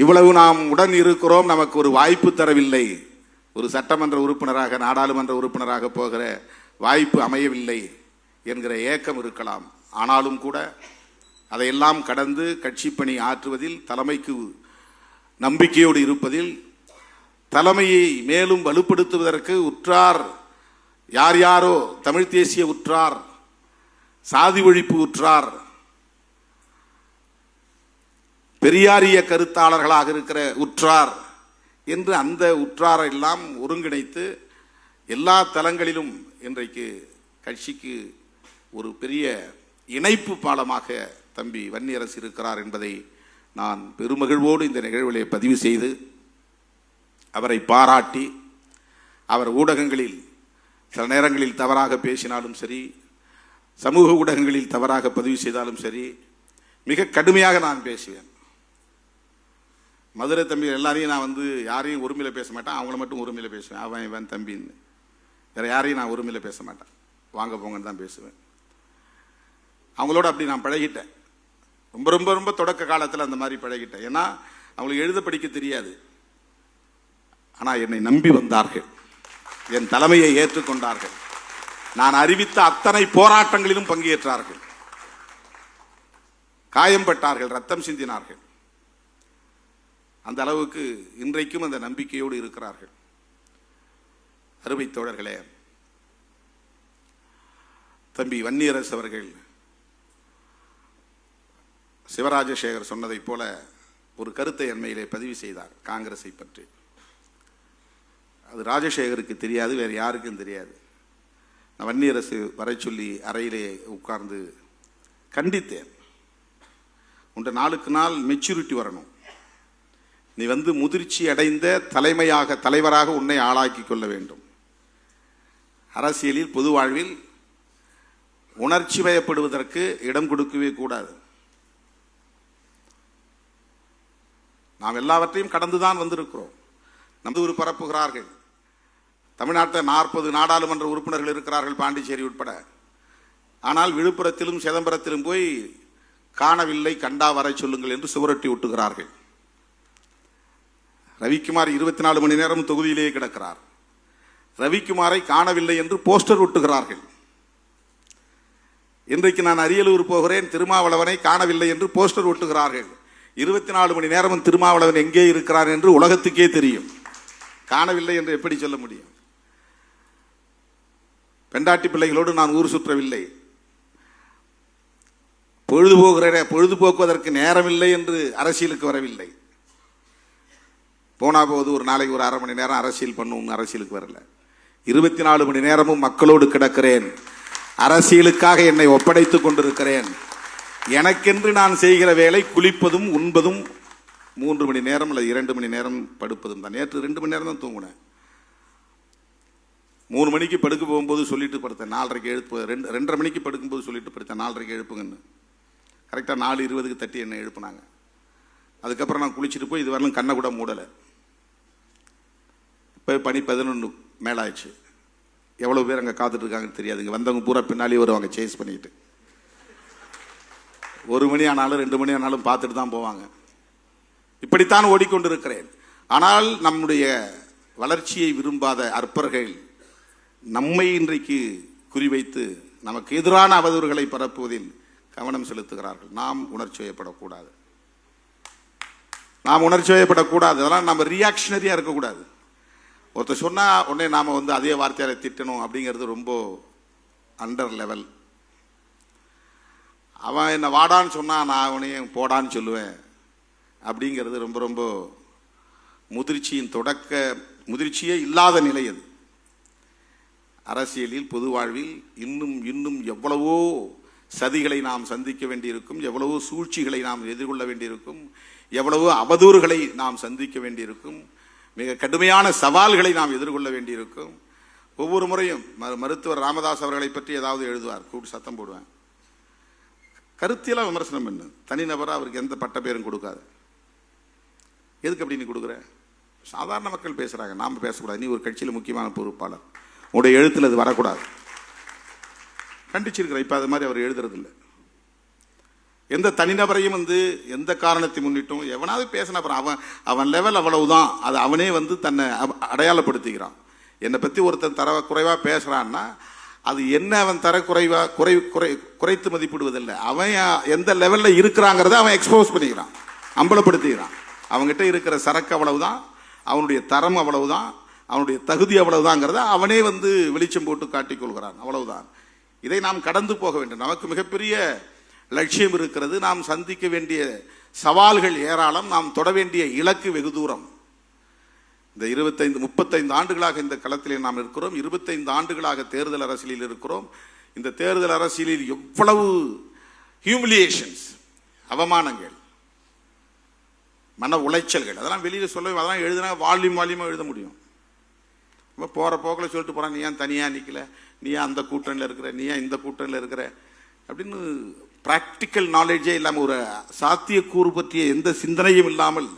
இவ்வளவு நாம் உடன் இருக்கிறோம், நமக்கு ஒரு வாய்ப்பு தரவில்லை, ஒரு சட்டமன்ற உறுப்பினராக, நாடாளுமன்ற உறுப்பினராக போகிற வாய்ப்பு அமையவில்லை என்கிற ஏக்கம் இருக்கலாம். ஆனாலும் கூட அதையெல்லாம் கடந்து கட்சி பணி ஆற்றுவதில், தலைமைக்கு நம்பிக்கையோடு இருப்பதில், தலைமையை மேலும் வலுப்படுத்துவதற்கு உற்றார் யார் யாரோ, தமிழ் தேசிய உற்றார், சாதி ஒழிப்பு உற்றார், பெரியாரிய கருத்தாளர்களாக இருக்கிற உற்றார் என்று அந்த உற்றாரை எல்லாம் ஒருங்கிணைத்து எல்லா தளங்களிலும் இன்றைக்கு கட்சிக்கு ஒரு பெரிய இணைப்பு பாலமாக தம்பி வன்னியரசு இருக்கிறார் என்பதை நான் பெருமகிழ்வோடு இந்த நிகழ்விலே பதிவு செய்து, அவரை பாராட்டி, அவர் ஊடகங்களில் சில நேரங்களில் தவறாக பேசினாலும் சரி, சமூக ஊடகங்களில் தவறாக பதிவு செய்தாலும் சரி, மிக கடுமையாக நான் பேசுவேன். மதுரை தம்பி எல்லாரையும் நான் யாரையும் உரிமையில பேச மாட்டேன், அவங்கள மட்டும் உரிமையில பேசுவேன். அவன் இவன் தம்பின்னு, வேற யாரையும் நான் உரிமையில பேச மாட்டேன். வாங்க போங்கன்னு தான் பேசுவேன். அவங்களோட அப்படி நான் பழகிட்டேன். ரொம்ப ரொம்ப ரொம்ப தொடக்க காலத்தில் அந்த மாதிரி பழகிட்டேன். ஏன்னா அவங்களுக்கு எழுத படிக்க தெரியாது. ஆனால் என்னை நம்பி வந்தார்கள், என் தலைமையை ஏற்றுக்கொண்டார்கள். நான் அறிவித்த அத்தனை போராட்டங்களிலும் பங்கேற்றார்கள், காயம்பட்டார்கள், ரத்தம் சிந்தினார்கள். அந்த அளவுக்கு இன்றைக்கும் அந்த நம்பிக்கையோடு இருக்கிறார்கள். அருமை தோழர்களே, தம்பி வன்னியரசு அவர்கள் சிவராஜசேகர் சொன்னதைப் போல ஒரு கருத்தை அண்மையிலே பதிவு செய்தார் காங்கிரஸை பற்றி. அது ராஜசேகருக்கு தெரியாது, வேறு யாருக்கும் தெரியாது. நான் வன்னியரசு வரை சொல்லி அறையிலே உட்கார்ந்து கண்டித்தேன். உன்ற நாளுக்கு நாள் மெச்சூரிட்டி வரணும். நீ முதிர்ச்சி அடைந்த தலைவராக உன்னை ஆளாக்கி கொள்ள வேண்டும். அரசியலில் பொது வாழ்வில் உணர்ச்சி வயப்படுவதற்கு இடம் கொடுக்கவே கூடாது. நாம் எல்லாவற்றையும் கடந்துதான் வந்திருக்கிறோம். நமது பரப்புகிறார்கள். தமிழ்நாட்டில் 40 நாடாளுமன்ற உறுப்பினர்கள் இருக்கிறார்கள், பாண்டிச்சேரி உட்பட. ஆனால் விழுப்புரத்திலும் சிதம்பரத்திலும் போய் காணவில்லை, கண்டா வரை சொல்லுங்கள் என்று சுவரொட்டி ஒட்டுகிறார்கள். ரவிக்குமார் 24 மணி நேரம் தொகுதியிலேயே கிடக்கிறார். ரவிக்குமாரை காணவில்லை என்று போஸ்டர் ஒட்டுகிறார்கள். இன்றைக்கு நான் அரியலூர் போகிறேன், திருமாவளவனை காணவில்லை என்று போஸ்டர் ஒட்டுகிறார்கள். 24 மணி நேரமும் திருமாவளவன் எங்கே இருக்கிறார் என்று உலகத்துக்கே தெரியும். காணவில்லை என்று எப்படி சொல்ல முடியும்? பெண்டாட்டி பிள்ளைகளோடு நான் ஊர் சுற்றவில்லை, பொழுதுபோக்குவதற்கு நேரமில்லை என்று அரசியலுக்கு வரவில்லை. போனா போது ஒரு நாளைக்கு ஒரு அரை மணி நேரம் அரசியல் பண்ணுவோம், அரசியலுக்கு வரல. 24 மணி நேரமும் மக்களோடு கிடக்கிறேன். அரசியலுக்காக என்னை ஒப்படைத்துக் கொண்டிருக்கிறேன். எனக்கென்று நான் செய்கிற வேலை குளிப்பதும் உண்பதும் 3 மணி நேரம் அல்லது 2 மணி நேரம் படுப்பதும் தான். நேற்று 2 மணி நேரம் தான் தூங்கினேன். 3 மணிக்கு படுக்க போகும்போது சொல்லிட்டு படுத்தேன், 4:30க்கு எழுப்பு. 2:30 மணிக்கு படுக்கும்போது சொல்லிட்டு படுத்தேன், 4:30க்கு எழுப்புங்கன்னு. கரெக்டாக 4:20க்கு தட்டி என்னை எழுப்புனாங்க. அதுக்கப்புறம் நான் குளிச்சுட்டு போய் இது வரலும் கண்ணை கூட மூடலை. இப்போ பனி 11 மேலாயிடுச்சு. எவ்வளோ பேர் அங்கே காத்துட்டு இருக்காங்கன்னு தெரியாது. இங்கே வந்தவங்க பூரா பின்னாலே வருவாங்க சேஸ் பண்ணிட்டு. 1 மணி ஆனாலும் 2 மணி ஆனாலும் பார்த்துட்டு தான் போவாங்க. இப்படித்தான் ஓடிக்கொண்டிருக்கிறேன். ஆனால் நம்முடைய வளர்ச்சியை விரும்பாத அற்பர்கள் நம்மை இன்றைக்கு குறிவைத்து நமக்கு எதிரான அவதூறுகளை பரப்புவதில் கவனம் செலுத்துகிறார்கள். நாம் உணர்ச்சி வயப்படக்கூடாது. அதெல்லாம் நம்ம ரியாக்ஷனரியாக இருக்கக்கூடாது. ஒருத்தர் சொன்னால் உடனே நாம் அதே வார்த்தையால் திட்டணும் அப்படிங்கிறது ரொம்ப அண்டர் லெவல். அவன் என்ன வாடான்னு சொன்னால் நான் அவனையும் போடான்னு சொல்லுவேன் அப்படிங்கிறது ரொம்ப ரொம்ப முதிர்ச்சியே இல்லாத நிலை. அது அரசியலில் பொது வாழ்வில் இன்னும் எவ்வளவோ சதிகளை நாம் சந்திக்க வேண்டியிருக்கும், எவ்வளவோ சூழ்ச்சிகளை நாம் எதிர்கொள்ள வேண்டியிருக்கும், எவ்வளவோ அவதூறுகளை நாம் சந்திக்க வேண்டியிருக்கும், மிக கடுமையான சவால்களை நாம் எதிர்கொள்ள வேண்டியிருக்கும். ஒவ்வொரு முறையும் மருத்துவர் ராமதாஸ் அவர்களை பற்றி ஏதாவது எழுதுவார், கூட்டு சத்தம் போடுவேன். கருத்தியெல்லாம் விமர்சனம் பண்ணு, தனிநபராக அவருக்கு எந்த பட்ட பேரும் கொடுக்காது. எதுக்கு அப்படி நீ கொடுக்குற? சாதாரண மக்கள் பேசுகிறாங்க, நாம் பேசக்கூடாது. நீ ஒரு கட்சியில் முக்கியமான பொறுப்பாளர், உடைய எழுத்தில் அது வரக்கூடாது. கண்டிச்சிருக்கிற. இப்போ அது மாதிரி அவர் எழுதுறதில்லை. எந்த தனிநபரையும் எந்த காரணத்தை முன்னிட்டும் எவனாவது பேசின அப்புறம் அவன் லெவல் அவ்வளவுதான். அது அவனே தன்னை அடையாளப்படுத்திக்கிறான். என்னை பற்றி ஒருத்தன் தர குறைவாக பேசுகிறான்னா அது என்ன அவன் தர குறைத்து மதிப்பிடுவதில்லை. அவன் எந்த லெவலில் இருக்கிறாங்கிறத அவன் எக்ஸ்போஸ் பண்ணிக்கிறான், அம்பலப்படுத்திக்கிறான். அவங்ககிட்ட இருக்கிற சரக்கு அவ்வளவுதான், அவனுடைய தரம் அவ்வளவுதான், அவனுடைய தகுதி அவ்வளவுதாங்கிறத அவனே வெளிச்சம் போட்டு காட்டிக்கொள்கிறான். அவ்வளவுதான். இதை நாம் கடந்து போக வேண்டும். நமக்கு மிகப்பெரிய லட்சியம் இருக்கிறது. நாம் சந்திக்க வேண்டிய சவால்கள் ஏராளம். நாம் தொட வேண்டிய இலக்கு வெகு தூரம். இந்த 35 ஆண்டுகளாக இந்த களத்திலே நாம் இருக்கிறோம். 25 ஆண்டுகளாக தேர்தல் அரசியலில் இருக்கிறோம். இந்த தேர்தல் அரசியலில் எவ்வளவு ஹியூமிலியேஷன்ஸ், அவமானங்கள், மன உளைச்சல்கள், அதெல்லாம் வெளியில் சொல்ல, அதெல்லாம் எழுதினா வால்யூமாக எழுத முடியும். இப்போ போகிற போக்கில் சொல்லிட்டு போகிறான், நீ ஏன் தனியாக நிற்கல, நீ ஏன் அந்த கூட்டணியில் இருக்கிற, நீ ஏன் இந்த கூட்டணியில் இருக்கிற அப்படின்னு ப்ராக்டிக்கல் நாலேஜே இல்லாமல், ஒரு சாத்தியக்கூறு பற்றிய எந்த சிந்தனையும் இல்லாமல்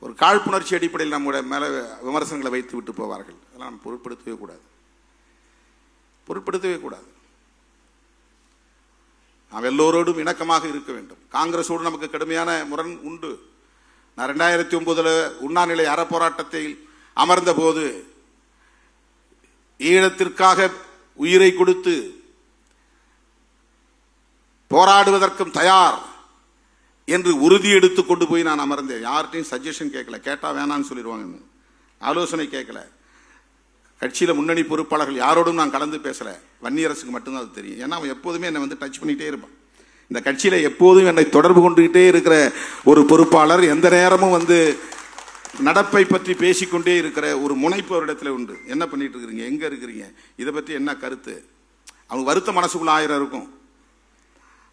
ஒரு காழ்ப்புணர்ச்சி அடிப்படையில் நம்முடைய மேலே விமர்சனங்களை வைத்து விட்டு போவார்கள். அதெல்லாம் நம்ம பொருட்படுத்தவே கூடாது. பொருட்படுத்தவே கூடாது. நாம் எல்லோரோடும் இணக்கமாக இருக்க வேண்டும். காங்கிரஸோடு நமக்கு கடுமையான முரண் உண்டு. நான் 2009 உண்ணாநிலை அறப்போராட்டத்தில் அமர்ந்த போது ஈழத்திற்காக உயிரை கொடுத்து போராடுவதற்கும் தயார் என்று உறுதி எடுத்து கொண்டு போய் நான் அமர்ந்தேன். யார்கிட்டையும் சஜஷன் கேட்கல, கேட்டா வேணான்னு சொல்லிடுவாங்க, ஆலோசனை கேட்கல. கட்சியில முன்னணி பொறுப்பாளர்கள் யாரோடும் நான் கலந்து பேசல. வன்னியரசுக்கு மட்டும்தான் அது தெரியும். ஏன்னா அவன் எப்போதுமே என்னை வந்து டச் பண்ணிட்டே இருப்பான். இந்த கட்சியில எப்போதும் என்னை தொடர்பு கொண்டுகிட்டே இருக்கிற ஒரு பொறுப்பாளர், எந்த நேரமும் வந்து நடப்பை பற்றி பேசிக்கொண்டே இருக்கிற ஒரு முனைப்பு அவரிடத்துல உண்டு. என்ன பண்ணிட்டு இருக்கிறீங்க, எங்க இருக்கிறீங்க, இதை பற்றி என்ன கருத்து, அவங்க வருத்த மனசுக்குள்ள 1000 இருக்கும்.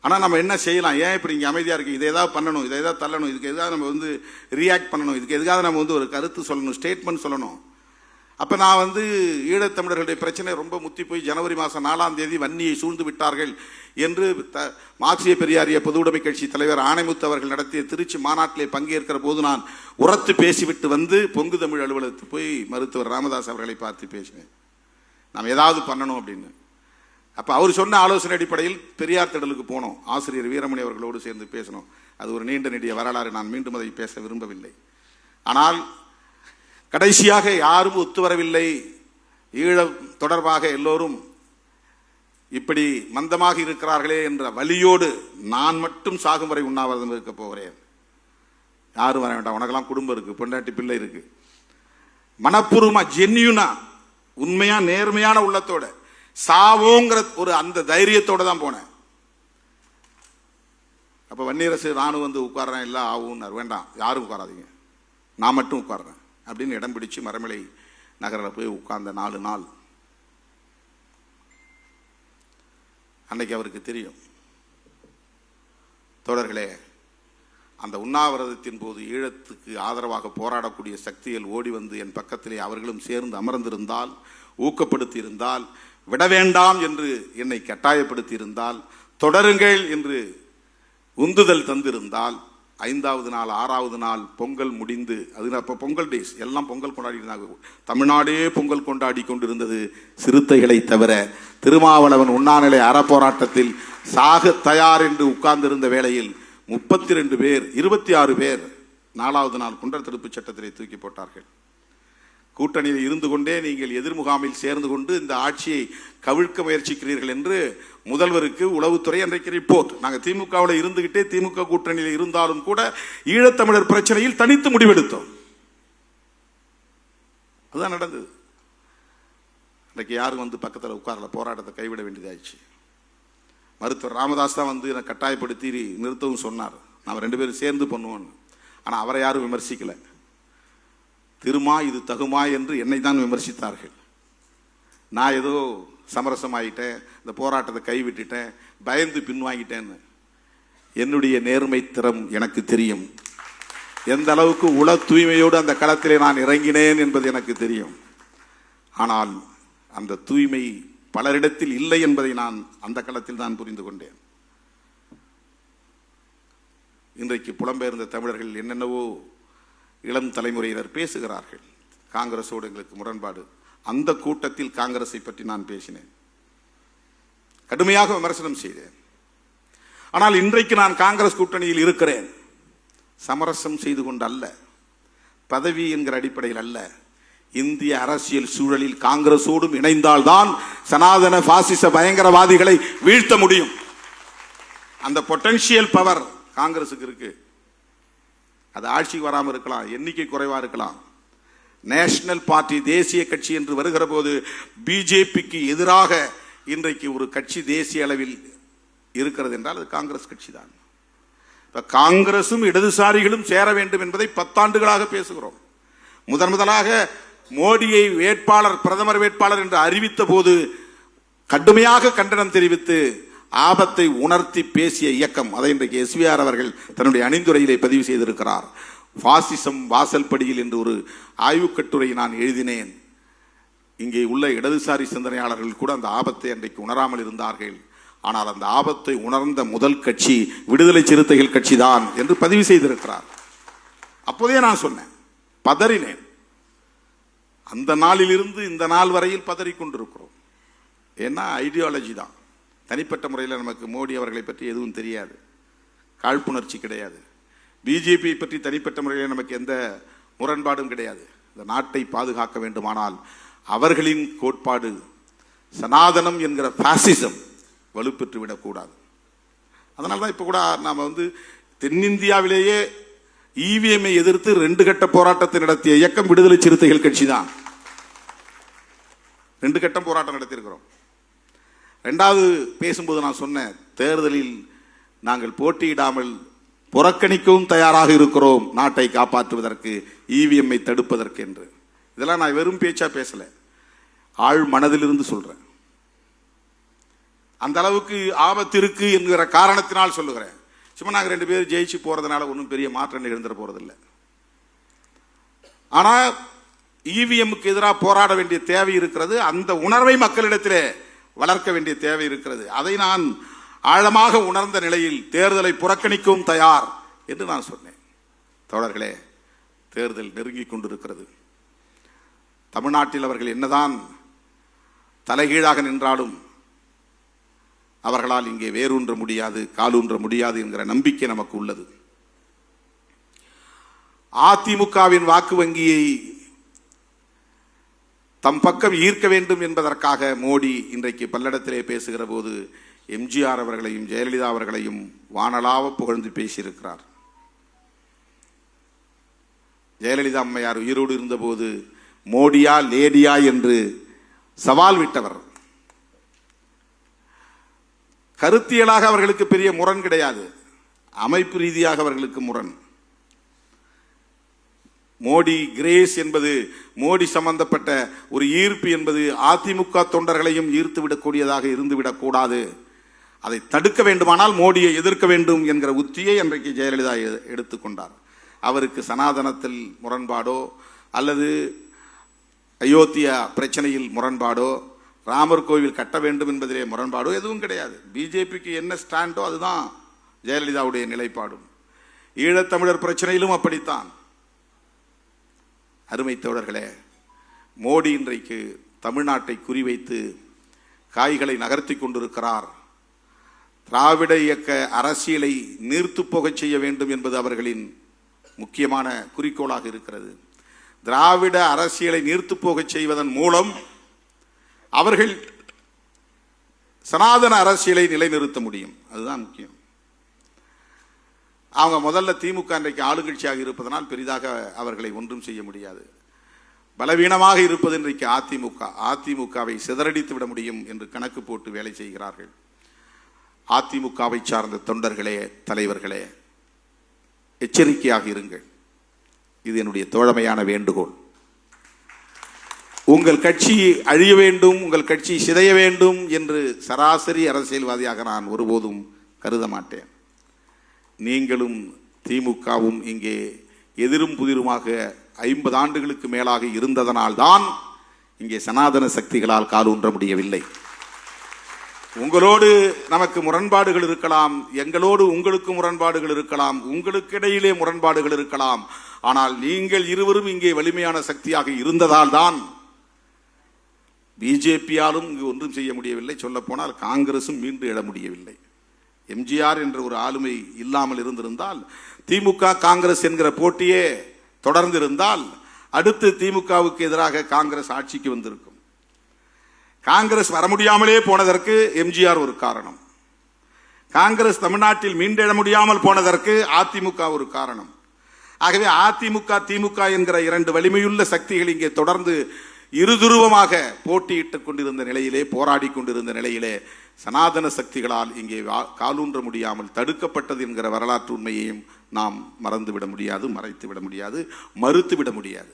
ஆனா நம்ம என்ன செய்யலாம், ஏன் இப்படி இங்க அமைதியா இருக்கு, இதை ஏதாவது பண்ணணும், இதை ஏதாவது தள்ளணும், இதுக்கு எதாவது நம்ம வந்து ரியாக்ட் பண்ணணும், இதுக்கு எதுக்காக நம்ம வந்து ஒரு கருத்து சொல்லணும், ஸ்டேட்மெண்ட் சொல்லணும். அப்ப நான் வந்து ஈழத்தமிழர்களுடைய பிரச்சனை ரொம்ப முத்தி போய் ஜனவரி மாதம் 4ஆம் தேதி வன்னியை சூழ்ந்து விட்டார்கள் என்று மார்க்சிய பெரியாரிய பொதுவுடைமை கட்சி தலைவர் ஆணைமுத்து அவர்கள் நடத்திய திருச்சி மாநாட்டிலே பங்கேற்கிற போது நான் உரத்து பேசிவிட்டு வந்து பொங்கு தமிழ் அலுவலகத்துக்கு போய் மருத்துவர் ராமதாஸ் அவர்களை பார்த்து பேசினேன், நாம் ஏதாவது பண்ணணும் அப்படின்னு. அப்ப அவர் சொன்ன ஆலோசனை அடிப்படையில் பெரியார் திடலுக்கு போனோம். ஆசிரியர் வீரமணி அவர்களோடு சேர்ந்து பேசணும். அது ஒரு நீண்ட நெடிய வரலாறு, நான் மீண்டும் அதை பேச விரும்பவில்லை. ஆனால் கடைசியாக யாரும் ஒத்துவரவில்லை. ஈழம் தொடர்பாக எல்லோரும் இப்படி மந்தமாக இருக்கிறார்களே என்ற வலியோடு நான் மட்டும் சாகும் வரை உண்ணாவிரதம் இருக்க போகிறேன். யாரும் வர வேண்டாம், உனக்கெல்லாம் குடும்பம் இருக்கு, பொண்டாட்டி பிள்ளை இருக்கு. மனப்பூர்வமா, ஜென்யூனா, உண்மையா நேர்மையான உள்ளத்தோட சாவோங்கிற ஒரு அந்த தைரியத்தோட தான் போனேன். அப்ப வன்னியரசு நானும் வந்து உட்கார்றேன், இல்ல ஆகும், வேண்டாம் யாரும் உட்காராதீங்க, நான் மட்டும் உட்கார்றேன் அப்படின்னு இடம் பிடிச்சு மரமலை நகரில் போய் உட்கார்ந்த 4 நாள். அன்னைக்கு அவருக்கு தெரியும், தோழர்களே, அந்த உண்ணாவிரதத்தின் போது ஈழத்துக்கு ஆதரவாக போராடக்கூடிய சக்திகள் ஓடி வந்து என் பக்கத்திலே அவர்களும் சேர்ந்து அமர்ந்திருந்தால், ஊக்கப்படுத்தி இருந்தால், விட வேண்டாம் என்று என்னை கட்டாயப்படுத்தி இருந்தால், தொடருங்கள் என்று உந்துதல் தந்திருந்தால், 5வது நாள் 6வது நாள் பொங்கல் முடிந்து, அது அப்போ பொங்கல் டேஸ், எல்லாம் பொங்கல் கொண்டாடி இருந்தாங்க. தமிழ்நாடே பொங்கல் கொண்டாடி கொண்டிருந்தது சிறுத்தைகளை தவிர. திருமாவளவன் உண்ணாநிலை அறப்போராட்டத்தில் சாக தயார் என்று உட்கார்ந்திருந்த வேளையில் 32 பேர் 26 பேர் 4வது நாள் குண்டர் தடுப்பு சட்டத்திலே தூக்கி போட்டார்கள். கூட்டணியில் இருந்து கொண்டே நீங்கள் எதிர்முகாமில் சேர்ந்து கொண்டு இந்த ஆட்சியை கவிழ்க்க முயற்சிக்கிறீர்கள் என்று முதல்வருக்கு உளவுத்துறை அன்றைக்கு ரிப்போர்ட். நாங்கள் திமுகவில் இருந்துகிட்டே திமுக கூட்டணியில் இருந்தாலும் கூட ஈழத்தமிழர் பிரச்சனையில் தனித்து முடிவெடுத்தோம். அதுதான் நடந்தது. அன்றைக்கு யாரும் வந்து பக்கத்தில் உட்காரல, போராட்டத்தை கைவிட வேண்டியதாச்சு. மருத்துவர் ராமதாஸ் தான் வந்து என்னை கட்டாயப்படுத்தி நிறுத்தவும் சொன்னார், நாம் 2 பேரும் சேர்ந்து பண்ணுவோம். ஆனால் அவரை யாரும் விமர்சிக்கல. திருமா இது தகுமா என்று என்னை தான் விமர்சித்தார்கள். நான் ஏதோ சமரசமாயிட்டேன், இந்த போராட்டத்தை கைவிட்டுட்டேன், பயந்து பின்வாங்கிட்டேன்னு. என்னுடைய நேர்மை திறம் எனக்கு தெரியும். எந்த அளவுக்கு உள தூய்மையோடு அந்த களத்திலே நான் இறங்கினேன் என்பது எனக்கு தெரியும். ஆனால் அந்த தூய்மை பலரிடத்தில் இல்லை என்பதை நான் அந்த களத்தில் தான் புரிந்து கொண்டேன். இன்றைக்கு புலம்பெயர்ந்த தமிழர்கள் என்னென்னவோ இளம் தலைமுறையினர் பேசுகிறார்கள், காங்கிரஸோடு எங்களுக்கு முரண்பாடு. அந்த கூட்டத்தில் காங்கிரஸை பற்றி நான் பேசினேன், கடுமையாக விமர்சனம் செய்தேன். ஆனால் இன்றைக்கு நான் காங்கிரஸ் கூட்டணியில் இருக்கிறேன், சமரசம் செய்து கொண்டு அல்ல, பதவி என்கிற அடிப்படையில் அல்ல. இந்திய அரசியல் சூழலில் காங்கிரஸோடும் இணைந்தால்தான் சனாதன பாசிச பயங்கரவாதிகளை வீழ்த்த முடியும். அந்த பொட்டன்ஷியல் பவர் காங்கிரஸுக்கு இருக்கு. அது ஆட்சிக்கு வராமல் இருக்கலாம், எண்ணிக்கை குறைவா இருக்கலாம். நேஷனல் பார்ட்டி, தேசிய கட்சி என்று வருகிற போது பிஜேபிக்கு எதிராக இன்றைக்கு ஒரு கட்சி தேசிய அளவில் இருக்கிறது என்றால் அது காங்கிரஸ் கட்சி தான். காங்கிரசும் இடதுசாரிகளும் சேர வேண்டும் என்பதை 10 ஆண்டுகளாக பேசுகிறோம். முதலாக மோடியை வேட்பாளர், பிரதமர் வேட்பாளர் என்று அறிவித்த போது கடுமையாக கண்டனம் தெரிவித்து ஆபத்தை உணர்த்தி பேசிய இயக்கம். அதை இன்றைக்கு SVR அவர்கள் தன்னுடைய அணிந்துரையிலே பதிவு செய்திருக்கிறார். பாசிசம் வாசல்படியில் என்று ஒரு ஆய்வுக் கட்டுரை நான் எழுதினேன். இங்கே உள்ள இடதுசாரி சிந்தனையாளர்கள் கூட அந்த ஆபத்தை அன்றைக்கு உணராமல் இருந்தார்கள். ஆனால் அந்த ஆபத்தை உணர்ந்த முதல் கட்சி விடுதலை சிறுத்தைகள் கட்சி தான் என்று பதிவு செய்திருக்கிறார். அப்போதே நான் சொன்னேன், பதறினேன். அந்த நாளிலிருந்து இந்த நாள் வரையில் பதறிக்கொண்டிருக்கிறோம். ஏன்னா ஐடியாலஜி தான். தனிப்பட்ட முறையில் நமக்கு மோடி அவர்களை பற்றி எதுவும் தெரியாது, காழ்ப்புணர்ச்சி கிடையாது. பிஜேபி பற்றி தனிப்பட்ட முறையில் நமக்கு எந்த முரண்பாடும் கிடையாது. இந்த நாட்டை பாதுகாக்க வேண்டுமானால் அவர்களின் கோட்பாடு சனாதனம் என்கிற பாசிசம் வலுப்பெற்று விடக்கூடாது. அதனால தான் இப்போ கூட நாம் தென்னிந்தியாவிலேயே இவிஎம்ஐ எதிர்த்து 2 கட்ட போராட்டத்தை நடத்திய இயக்கம் விடுதலை சிறுத்தைகள் கட்சி தான். 2 கட்டம் போராட்டம் நடத்தியிருக்கிறோம். 2வது பேசும்போது நான் சொன்னேன், தேர்தலில் நாங்கள் போட்டியிடாமல் புறக்கணிக்கவும் தயாராக இருக்கிறோம் நாட்டை காப்பாற்றுவதற்கு, இவிஎம்ஐ தடுப்பதற்கு என்று. இதெல்லாம் நான் வெறும் பேச்சா பேசல, ஆழ் மனதிலிருந்து சொல்றேன். அந்த அளவுக்கு ஆபத்து இருக்கு என்கிற காரணத்தினால் சொல்லுகிறேன். சும்மா நாங்கள் 2 பேரும் ஜெயிச்சு போறதுனால ஒன்றும் பெரிய மாற்றம் நிகழ்ந்துட போறதில்லை. ஆனா இவிஎம்முக்கு எதிராக போராட வேண்டிய தேவை இருக்கிறது. அந்த உணர்வை மக்களிடத்திலே வளர்க்க வேண்டிய தேவை இருக்கிறது. அதை நான் ஆழமாக உணர்ந்த நிலையில் தேர்தலை புறக்கணிக்கவும் தயார் என்று நான் சொன்னேன். தோழர்களே, தேர்தல் நெருங்கிக் கொண்டிருக்கிறது. தமிழ்நாட்டில் அவர்கள் என்னதான் தலைகீழாக நின்றாலும் அவர்களால் இங்கே வேரூன்ற முடியாது, காலூன்ற முடியாது என்கிற நம்பிக்கை நமக்கு உள்ளது. அதிமுகவின் வாக்கு வங்கியை தம் பக்கம் ஈர்க்க வேண்டும் என்பதற்காக மோடி இன்றைக்கு பல்லடத்திலே பேசுகிற போது எம்ஜிஆர் அவர்களையும் ஜெயலலிதா அவர்களையும் வானளாவ புகழ்ந்து பேசியிருக்கிறார். ஜெயலலிதா அம்மையார் உயிரோடு இருந்தபோது மோடியா லேடியா என்று சவால் விட்டவர். கருத்தியலாக அவர்களுக்கு பெரிய முரண் கிடையாது, அமைப்பு ரீதியாக அவர்களுக்கு முரண். மோடி கிரேஸ் என்பது, மோடி சம்பந்தப்பட்ட ஒரு ஈர்ப்பு என்பது அதிமுக தொண்டர்களையும் ஈர்த்து விடக்கூடியதாக இருந்துவிடக் கூடாது. அதை தடுக்க வேண்டுமானால் மோடியை எதிர்க்க வேண்டும் என்கிற உத்தியை அன்றைக்கு ஜெயலலிதா எடுத்துக்கொண்டார். அவருக்கு சனாதனத்தில் முரண்பாடோ அல்லது அயோத்தியா பிரச்சனையில் முரண்பாடோ ராமர் கோவில் கட்ட வேண்டும் என்பதிலே முரண்பாடோ எதுவும் கிடையாது. பிஜேபிக்கு என்ன ஸ்டாண்டோ அதுதான் ஜெயலலிதாவுடைய நிலைப்பாடும். ஈழத்தமிழர் பிரச்சனையிலும் அப்படித்தான். அருமை தோழர்களே, மோடி இன்றைக்கு தமிழ்நாட்டை குறிவைத்து காய்களை நகர்த்தி கொண்டிருக்கிறார். திராவிட இயக்க அரசியலை நீர்த்து போகச் செய்ய வேண்டும் என்பது அவர்களின் முக்கியமான குறிக்கோளாக இருக்கிறது. திராவிட அரசியலை நீர்த்து போகச் செய்வதன் மூலம் அவர்கள் சனாதன அரசியலை நிலைநிறுத்த முடியும். அதுதான் முக்கியம். அவங்க முதல்ல திமுக இன்றைக்கு ஆளுங்கட்சியாக இருப்பதனால் பெரிதாக அவர்களை ஒன்றும் செய்ய முடியாது. பலவீனமாக இருப்பது இன்றைக்கு அதிமுக. அதிமுகவை சிதறடித்து விட முடியும் என்று கணக்கு போட்டு வேலை செய்கிறார்கள். அதிமுகவை சார்ந்த தொண்டர்களே, தலைவர்களே, எச்சரிக்கையாக இருங்கள். இது என்னுடைய தோழமையான வேண்டுகோள். உங்கள் கட்சி அழிய வேண்டும், உங்கள் கட்சி சிதைய வேண்டும் என்று சராசரி அரசியல்வாதியாக நான் ஒருபோதும் கருத மாட்டேன். நீங்களும் திமுகவும் இங்கே எதிரும் புதிருமாக 50 ஆண்டுகளுக்கு மேலாக இருந்ததனால்தான் இங்கே சனாதன சக்திகளால் காலூன்ற முடியவில்லை. உங்களோடு நமக்கு முரண்பாடுகள் இருக்கலாம், எங்களோடு உங்களுக்கு முரண்பாடுகள் இருக்கலாம், உங்களுக்கு இடையிலே முரண்பாடுகள் இருக்கலாம். ஆனால் நீங்கள் இருவரும் இங்கே வலிமையான சக்தியாக இருந்ததால் தான் பிஜேபியாலும் இங்கு ஒன்றும் செய்ய முடியவில்லை. சொல்ல போனால் காங்கிரசும் மீண்டு எழ முடியவில்லை. எம்ஜிஆர் என்ற ஒரு ஆளுமை இல்லாமல் இருந்திருந்தால், திமுக காங்கிரஸ் என்கிற போட்டியே தொடர்ந்திருந்தால், அடுத்து திமுகவுக்கு எதிராக காங்கிரஸ் ஆட்சிக்கு வந்திருக்கும். காங்கிரஸ் வர முடியாமலே போனதற்கு எம்ஜிஆர் ஒரு காரணம். காங்கிரஸ் தமிழ்நாட்டில் மீண்டெழ முடியாமல் போனதற்கு அதிமுக ஒரு காரணம். ஆகவே அதிமுக திமுக என்கிற 2 வலிமையுள்ள சக்திகள் இங்கே தொடர்ந்து இருதுருவமாக போட்டியிட்டுக் கொண்டிருந்த நிலையிலே, போராடி கொண்டிருந்த நிலையிலே சனாதன சக்திகளால் இங்கே காலூன்ற முடியாமல் தடுக்கப்பட்டது என்கிற வரலாற்று உண்மையையும் நாம் மறந்துவிட முடியாது, மறைத்து விட முடியாது, மறுத்து விட முடியாது.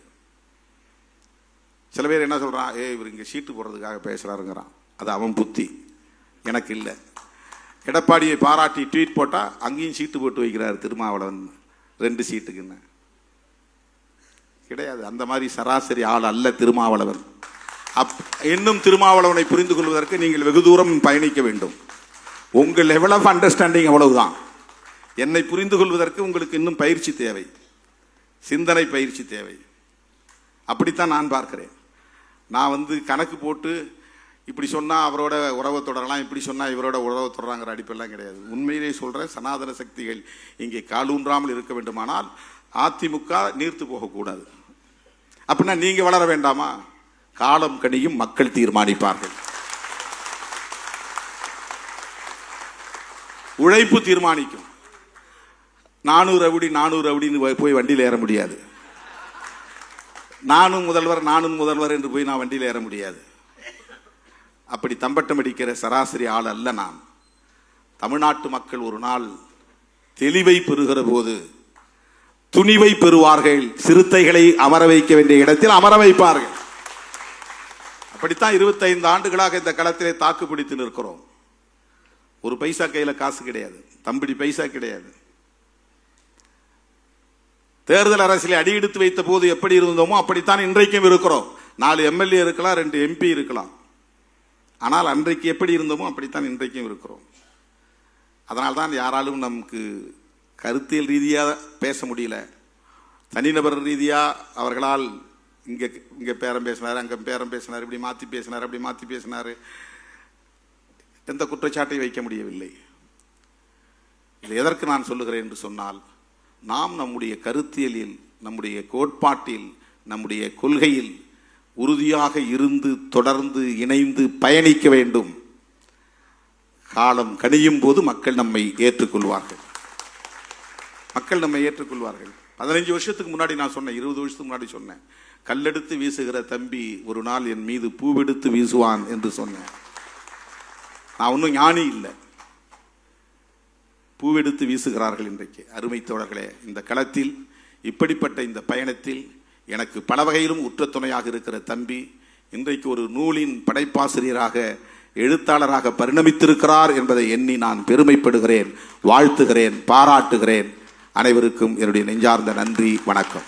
சில பேர் என்ன சொல்றான், இவர் இங்கே சீட்டு போடுறதுக்காக பேசுறாருங்கிறான். அது அவன் புத்தி, எனக்கு இல்லை. எடப்பாடியை பாராட்டி ட்வீட் போட்டா அங்கேயும் சீட்டு போட்டு வைக்கிறார் திருமாவளவன் 2 சீட்டுக்குன்னு. கிடையாது, அந்த மாதிரி சராசரி ஆள் அல்ல திருமாவளவன். இன்னும் திருமாவளவனை புரிந்து கொள்வதற்கு நீங்கள் வெகு தூரம் பயணிக்க வேண்டும். உங்கள் லெவல் ஆஃப் அண்டர்ஸ்டாண்டிங் அவ்வளவுதான். என்னை புரிந்து கொள்வதற்கு உங்களுக்கு இன்னும் பயிற்சி தேவை, சிந்தனை பயிற்சி தேவை. அப்படித்தான் நான் பார்க்கிறேன். நான் கணக்கு போட்டு இப்படி சொன்னா அவரோட உறவை தொடரலாம், இப்படி சொன்னா இவரோட உறவை தொடராங்கிற அடிப்பெல்லாம் கிடையாது. உண்மையிலே சொல்றேன், சனாதன சக்திகள் இங்கே காலூன்றாமல் இருக்க வேண்டுமானால் அதிமுக நீர்த்து போகக்கூடாது. அப்படின்னா நீங்க வளர வேண்டாமா? காலம் கனியும், மக்கள் தீர்மானிப்பார்கள். உழைப்பு தீர்மானிக்கும். 400 அப்படின்னு போய் வண்டியில் ஏற முடியாது. நானும் முதல்வர் என்று போய் நான் வண்டியில் ஏற முடியாது. அப்படி தம்பட்டம் அடிக்கிற சராசரி ஆள் அல்ல நான். தமிழ்நாட்டு மக்கள் ஒரு நாள் தெளிவை பெறுகிற போது துணிவை பெறுவார்கள். சிறுத்தைகளை அமர வைக்க வேண்டிய இடத்தில் அமர வைப்பார்கள். அப்படித்தான் 25 ஆண்டுகளாக இந்த களத்திலே தாக்கு பிடித்து நிற்கிறோம். ஒரு பைசா கையில காசு கிடையாது, தம்படி பைசா கிடையாது. தேர்தல் அரசியலை அடியெடுத்து வைத்த போது எப்படி இருந்தோமோ அப்படித்தான் இன்றைக்கும் இருக்கிறோம். 4 எம்எல்ஏ இருக்கலாம், 2 எம்பி இருக்கலாம். ஆனால் அன்றைக்கு எப்படி இருந்தோமோ அப்படித்தான் இன்றைக்கும் இருக்கிறோம். அதனால்தான் யாராலும் நமக்கு கருத்தியல் ரீதியாக பேச முடியல. தனிநபர் ரீதியாக அவர்களால் இங்கே பேரம் பேசினார், அங்கே பேரம் பேசினார், இப்படி மாற்றி பேசினார், அப்படி மாற்றி பேசினார், எந்த குற்றச்சாட்டை வைக்க முடியவில்லை. இது எதற்கு நான் சொல்லுகிறேன் என்று சொன்னால், நாம் நம்முடைய கருத்தியலில், நம்முடைய கோட்பாட்டில், நம்முடைய கொள்கையில் உறுதியாக இருந்து தொடர்ந்து இணைந்து பயணிக்க வேண்டும். காலம் கனியும் போது மக்கள் நம்மை ஏற்றுக்கொள்வார்கள். 15 வருஷத்துக்கு முன்னாடி நான் சொன்னேன், 20 வருஷத்துக்கு முன்னாடி சொன்னேன், கல்லெடுத்து வீசுகிற தம்பி ஒரு நாள் என் மீது பூவெடுத்து வீசுவான் என்று சொன்னேன். நான் ஒன்றும் ஞானி இல்லை. பூவெடுத்து வீசுகிறார்கள் இன்றைக்கு. அருமை தோழர்களே, இந்த களத்தில், இப்படிப்பட்ட இந்த பயணத்தில் எனக்கு பல வகையிலும் உற்ற துணையாக இருக்கிற தம்பி இன்றைக்கு ஒரு நூலின் படைப்பாசிரியராக, எழுத்தாளராக பரிணமித்திருக்கிறார் என்பதை எண்ணி நான் பெருமைப்படுகிறேன், வாழ்த்துகிறேன், பாராட்டுகிறேன். அனைவருக்கும் என்னுடைய நெஞ்சார்ந்த நன்றி, வணக்கம்.